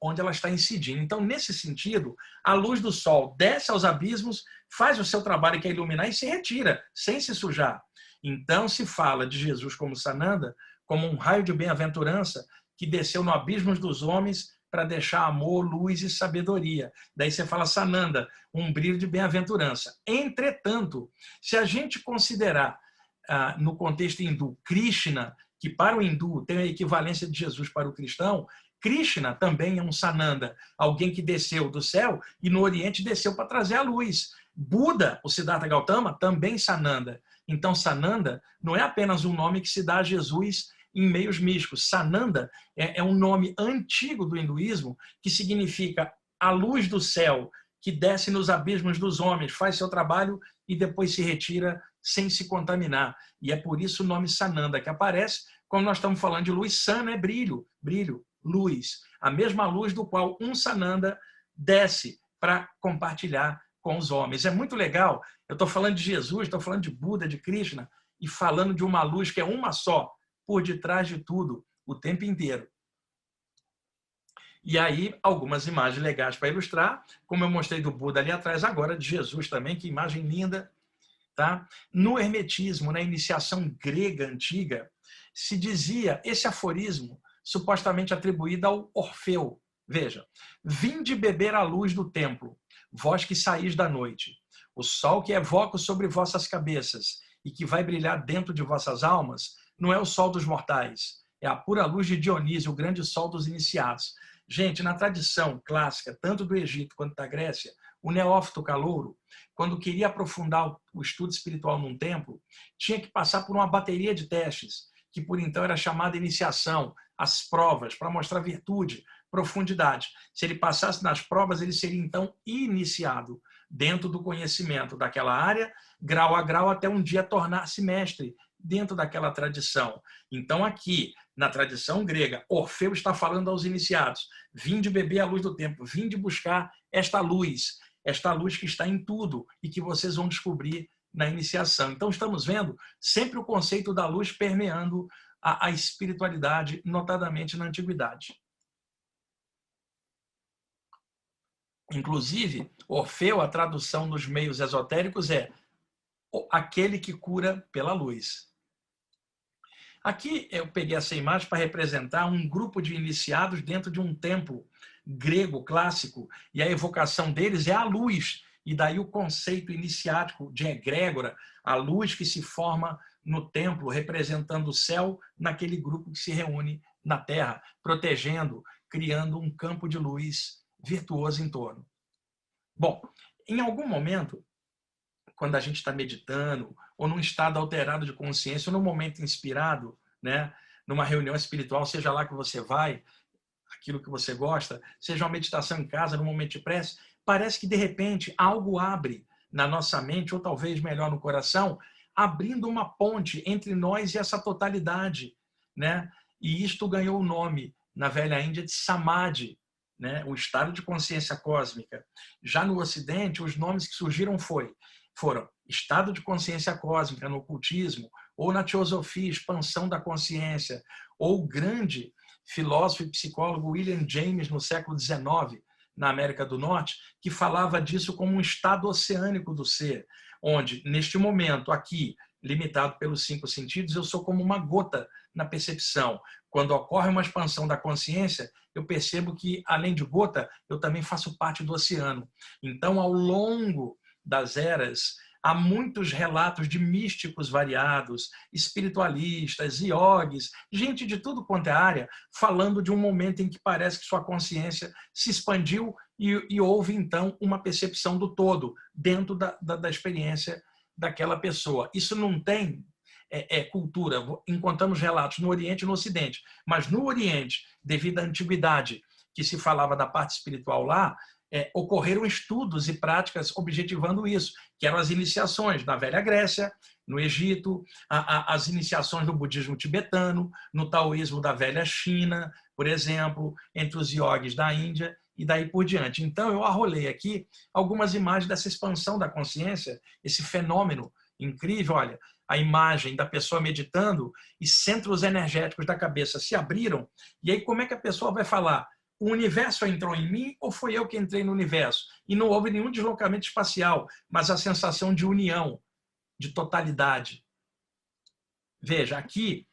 onde ela está incidindo. Então, nesse sentido, a luz do sol desce aos abismos, faz o seu trabalho, que é iluminar, e se retira, sem se sujar. Então, se fala de Jesus como Sananda, como um raio de bem-aventurança que desceu no abismo dos homens para deixar amor, luz e sabedoria. Daí você fala Sananda, um brilho de bem-aventurança. Entretanto, se a gente considerar no contexto hindu Krishna, que para o hindu tem a equivalência de Jesus para o cristão, Krishna também é um Sananda, alguém que desceu do céu e no Oriente desceu para trazer a luz. Buda, o Siddhartha Gautama, também Sananda. Então, Sananda não é apenas um nome que se dá a Jesus em meios místicos. Sananda é um nome antigo do hinduísmo que significa a luz do céu que desce nos abismos dos homens, faz seu trabalho e depois se retira sem se contaminar. E é por isso o nome Sananda que aparece quando nós estamos falando de luz. Sana é brilho, brilho, luz. A mesma luz do qual um Sananda desce para compartilhar com os homens. É muito legal. Eu estou falando de Jesus, estou falando de Buda, de Krishna, e falando de uma luz que é uma só, por detrás de tudo, o tempo inteiro. E aí, algumas imagens legais para ilustrar, como eu mostrei do Buda ali atrás, agora de Jesus também, que imagem linda. Tá? No hermetismo, na iniciação grega antiga, se dizia esse aforismo supostamente atribuído ao Orfeu. Veja, vinde beber a luz do templo, vós que saís da noite. O sol que evoco sobre vossas cabeças e que vai brilhar dentro de vossas almas, não é o sol dos mortais, é a pura luz de Dionísio, o grande sol dos iniciados. Gente, na tradição clássica, tanto do Egito quanto da Grécia, o neófito calouro, quando queria aprofundar o estudo espiritual num templo, tinha que passar por uma bateria de testes, que por então era chamada iniciação, as provas, para mostrar virtude, profundidade. Se ele passasse nas provas, ele seria então iniciado dentro do conhecimento daquela área, grau a grau, até um dia tornar-se mestre dentro daquela tradição. Então aqui, na tradição grega, Orfeu está falando aos iniciados, vinde beber a luz do templo, vinde buscar esta luz esta luz que está em tudo e que vocês vão descobrir na iniciação. Então, estamos vendo sempre o conceito da luz permeando a espiritualidade, notadamente na antiguidade. Inclusive, Orfeu, a tradução nos meios esotéricos é aquele que cura pela luz. Aqui eu peguei essa imagem para representar um grupo de iniciados dentro de um templo grego clássico, e a evocação deles é a luz, e daí o conceito iniciático de egrégora, a luz que se forma no templo, representando o céu naquele grupo que se reúne na terra, protegendo, criando um campo de luz virtuoso em torno. Bom, em algum momento, quando a gente está meditando, ou num estado alterado de consciência, ou num momento inspirado, né, numa reunião espiritual, seja lá que você vai, aquilo que você gosta, seja uma meditação em casa, num momento de prece, parece que, de repente, algo abre na nossa mente, ou talvez melhor no coração, abrindo uma ponte entre nós e essa totalidade, né? E isto ganhou o nome, na velha Índia, de Samadhi, né? O estado de consciência cósmica. Já no Ocidente, os nomes que surgiram foram estado de consciência cósmica no ocultismo, ou na teosofia, expansão da consciência, ou o grande filósofo e psicólogo William James, no século XIX, na América do Norte, que falava disso como um estado oceânico do ser, onde, neste momento, aqui, limitado pelos 5 sentidos, eu sou como uma gota na percepção. Quando ocorre uma expansão da consciência, eu percebo que, além de gota, eu também faço parte do oceano. Então, ao longo das eras, há muitos relatos de místicos variados, espiritualistas, iogues, gente de tudo quanto é área, falando de um momento em que parece que sua consciência se expandiu e houve, então, uma percepção do todo dentro da experiência daquela pessoa. Isso não tem cultura. Encontramos relatos no Oriente e no Ocidente, mas no Oriente, devido à antiguidade que se falava da parte espiritual lá, ocorreram estudos e práticas objetivando isso, que eram as iniciações na Velha Grécia, no Egito, as iniciações no budismo tibetano, no taoísmo da Velha China, por exemplo, entre os iogues da Índia e daí por diante. Então, eu arrolei aqui algumas imagens dessa expansão da consciência, esse fenômeno incrível. Olha, a imagem da pessoa meditando e centros energéticos da cabeça se abriram, e aí como é que a pessoa vai falar? O universo entrou em mim ou foi eu que entrei no universo? E não houve nenhum deslocamento espacial, mas a sensação de união, de totalidade. Veja, aqui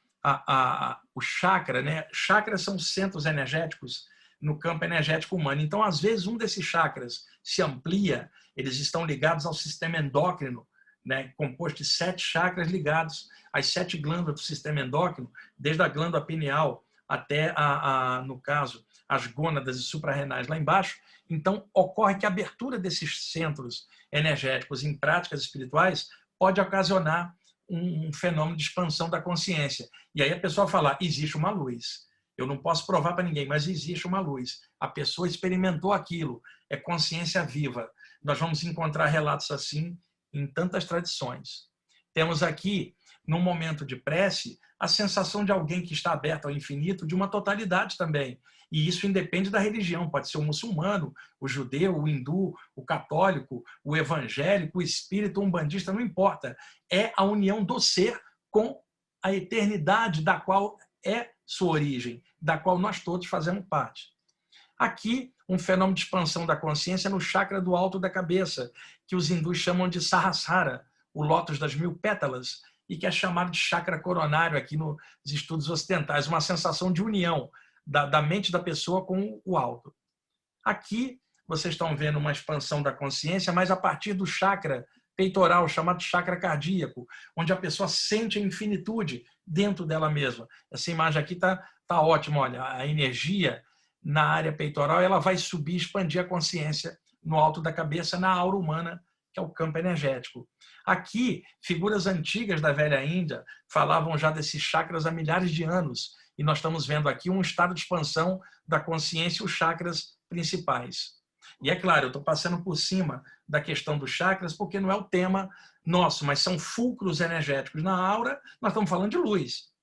o chakra, né? Chakras são centros energéticos no campo energético humano. Então, às vezes, um desses chakras se amplia, eles estão ligados ao sistema endócrino, né? Composto de 7 chakras ligados às 7 glândulas do sistema endócrino, desde a glândula pineal até, no caso, as gônadas e suprarrenais lá embaixo. Então, ocorre que a abertura desses centros energéticos em práticas espirituais pode ocasionar um fenômeno de expansão da consciência. E aí a pessoa fala, existe uma luz. Eu não posso provar para ninguém, mas existe uma luz. A pessoa experimentou aquilo, é consciência viva. Nós vamos encontrar relatos assim em tantas tradições. Temos aqui, num momento de prece, a sensação de alguém que está aberto ao infinito, de uma totalidade também. E isso independe da religião, pode ser o muçulmano, o judeu, o hindu, o católico, o evangélico, o espírita, o umbandista, não importa. É a união do ser com a eternidade da qual é sua origem, da qual nós todos fazemos parte. Aqui, um fenômeno de expansão da consciência no chakra do alto da cabeça, que os hindus chamam de Sahasrara, o lótus das 1000 pétalas, e que é chamado de chakra coronário aqui nos estudos ocidentais, uma sensação de união da mente da pessoa com o alto. Aqui, vocês estão vendo uma expansão da consciência, mas a partir do chakra peitoral, chamado chakra cardíaco, onde a pessoa sente a infinitude dentro dela mesma. Essa imagem aqui tá ótima, olha, a energia na área peitoral, ela vai subir, expandir a consciência no alto da cabeça, na aura humana, que é o campo energético. Aqui, figuras antigas da velha Índia falavam já desses chakras há milhares de anos, e nós estamos vendo aqui um estado de expansão da consciência e os chakras principais. E é claro, eu estou passando por cima da questão dos chakras, porque não é o tema nosso, mas são fulcros energéticos na aura, nós estamos falando de luz.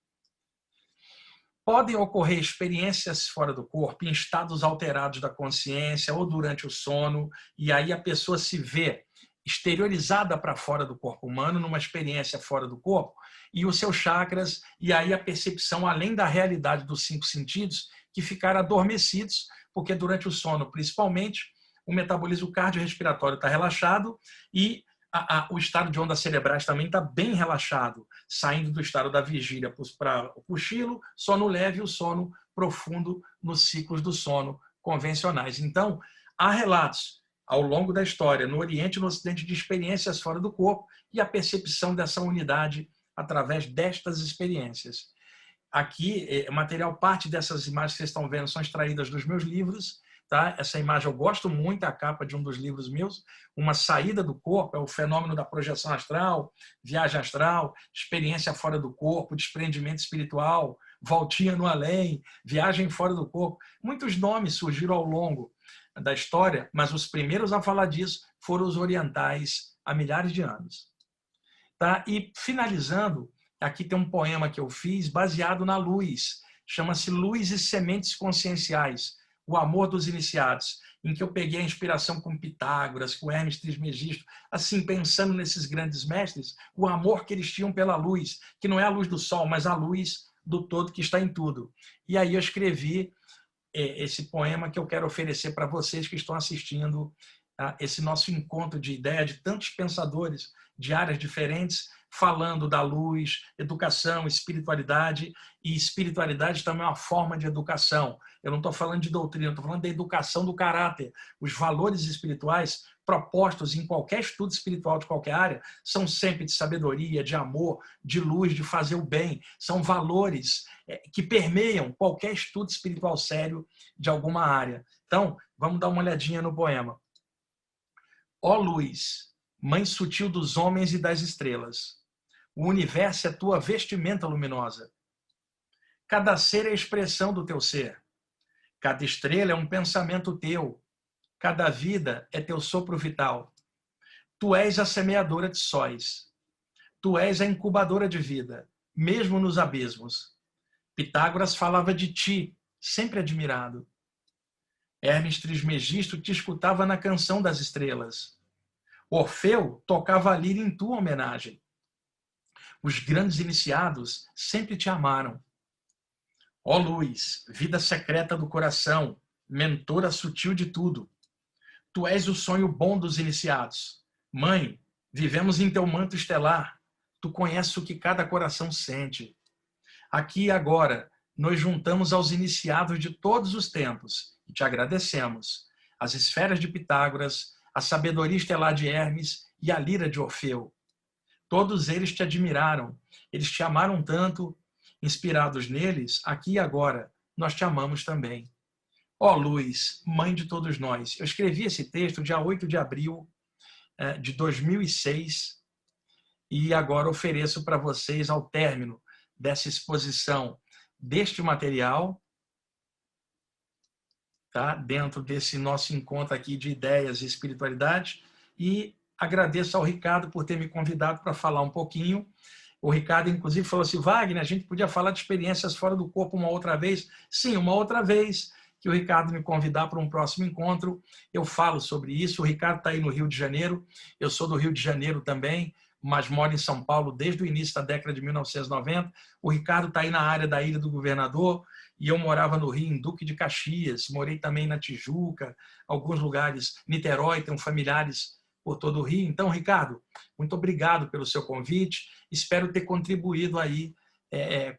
Podem ocorrer experiências fora do corpo, em estados alterados da consciência ou durante o sono, e aí a pessoa se vê exteriorizada para fora do corpo humano, numa experiência fora do corpo, e os seus chakras, e aí a percepção além da realidade dos 5 sentidos, que ficaram adormecidos, porque durante o sono, principalmente, o metabolismo cardiorrespiratório está relaxado e o estado de ondas cerebrais também está bem relaxado, saindo do estado da vigília para o cochilo, sono leve e o sono profundo nos ciclos do sono convencionais. Então, há relatos ao longo da história, no Oriente e no Ocidente, de experiências fora do corpo e a percepção dessa unidade através destas experiências. Aqui, material, parte dessas imagens que vocês estão vendo são extraídas dos meus livros. Tá? Essa imagem eu gosto muito, é a capa de um dos livros meus, Uma Saída do Corpo, é o fenômeno da projeção astral, viagem astral, experiência fora do corpo, desprendimento espiritual, voltinha no além, viagem fora do corpo. Muitos nomes surgiram ao longo da história, mas os primeiros a falar disso foram os orientais há milhares de anos. Tá? E finalizando, aqui tem um poema que eu fiz baseado na luz, chama-se Luz e Sementes Conscienciais, o amor dos iniciados, em que eu peguei a inspiração com Pitágoras, com Hermes Trismegisto, assim, pensando nesses grandes mestres, o amor que eles tinham pela luz, que não é a luz do sol, mas a luz do todo que está em tudo. E aí eu escrevi esse poema que eu quero oferecer para vocês que estão assistindo a esse nosso encontro de ideia de tantos pensadores de áreas diferentes, falando da luz, educação, espiritualidade, e espiritualidade também é uma forma de educação. Eu não estou falando de doutrina, estou falando da educação do caráter. Os valores espirituais propostos em qualquer estudo espiritual de qualquer área são sempre de sabedoria, de amor, de luz, de fazer o bem. São valores que permeiam qualquer estudo espiritual sério de alguma área. Então, vamos dar uma olhadinha no poema. Ó luz, mãe sutil dos homens e das estrelas, o universo é tua vestimenta luminosa. Cada ser é a expressão do teu ser. Cada estrela é um pensamento teu. Cada vida é teu sopro vital. Tu és a semeadora de sóis. Tu és a incubadora de vida, mesmo nos abismos. Pitágoras falava de ti, sempre admirado. Hermes Trismegisto te escutava na canção das estrelas. Orfeu tocava a lira em tua homenagem. Os grandes iniciados sempre te amaram. Ó luz, vida secreta do coração, mentora sutil de tudo. Tu és o sonho bom dos iniciados. Mãe, vivemos em teu manto estelar. Tu conheces o que cada coração sente. Aqui e agora, nos juntamos aos iniciados de todos os tempos e te agradecemos. As esferas de Pitágoras, a sabedoria estelar de Hermes e a lira de Orfeu. Todos eles te admiraram, eles te amaram tanto, inspirados neles, aqui e agora, nós te amamos também. Ó luz, mãe de todos nós. Eu escrevi esse texto dia 8 de abril de 2006 e agora ofereço para vocês, ao término dessa exposição deste material, tá? Dentro desse nosso encontro aqui de ideias e espiritualidade, e agradeço ao Ricardo por ter me convidado para falar um pouquinho. O Ricardo, inclusive, falou assim, Wagner, a gente podia falar de experiências fora do corpo uma outra vez. Sim, uma outra vez que o Ricardo me convidar para um próximo encontro, eu falo sobre isso. O Ricardo está aí no Rio de Janeiro, eu sou do Rio de Janeiro também, mas moro em São Paulo desde o início da década de 1990. O Ricardo está aí na área da Ilha do Governador, e eu morava no Rio, em Duque de Caxias, morei também na Tijuca, alguns lugares, Niterói, tenho familiares por todo o Rio. Então, Ricardo, muito obrigado pelo seu convite. Espero ter contribuído aí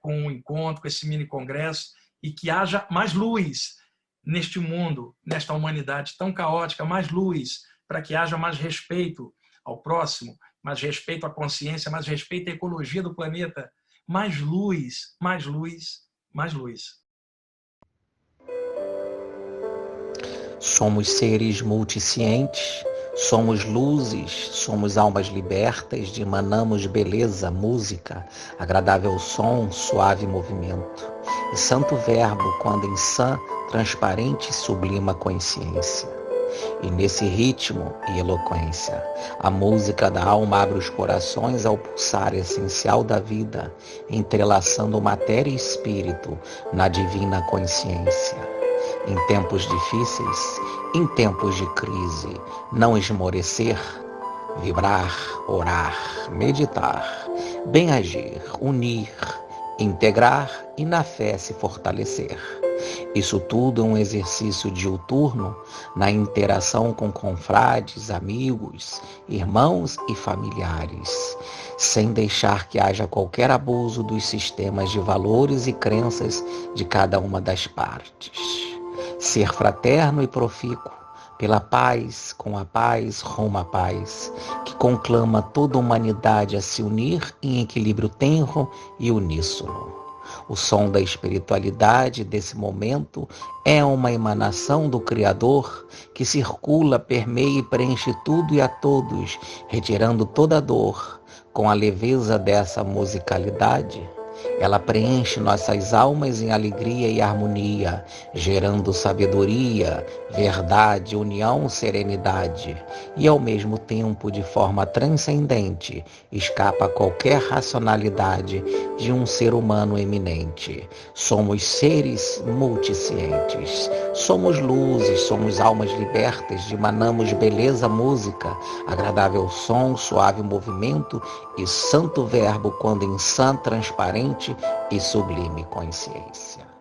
com o encontro, com esse mini congresso, e que haja mais luz neste mundo, nesta humanidade tão caótica, mais luz, para que haja mais respeito ao próximo, mais respeito à consciência, mais respeito à ecologia do planeta, mais luz, mais luz, mais luz. Somos seres multiscientes, somos luzes, somos almas libertas, emanamos beleza, música, agradável som, suave movimento. E santo verbo, quando em sã, transparente e sublima consciência. E nesse ritmo e eloquência, a música da alma abre os corações ao pulsar essencial da vida, entrelaçando matéria e espírito na divina consciência. Em tempos difíceis, em tempos de crise, não esmorecer, vibrar, orar, meditar, bem agir, unir, integrar e na fé se fortalecer. Isso tudo é um exercício diuturno na interação com confrades, amigos, irmãos e familiares, sem deixar que haja qualquer abuso dos sistemas de valores e crenças de cada uma das partes. Ser fraterno e profícuo, pela paz, com a paz, rumo à paz, que conclama toda a humanidade a se unir em equilíbrio tenro e uníssono. O som da espiritualidade desse momento é uma emanação do Criador que circula, permeia e preenche tudo e a todos, retirando toda dor. Com a leveza dessa musicalidade, ela preenche nossas almas em alegria e harmonia, gerando sabedoria, verdade, união, serenidade. E ao mesmo tempo, de forma transcendente, escapa a qualquer racionalidade de um ser humano eminente. Somos seres multiscientes. Somos luzes, somos almas libertas, dimanamos beleza, música, agradável som, suave movimento e santo verbo quando em sã, transparente e sublime consciência.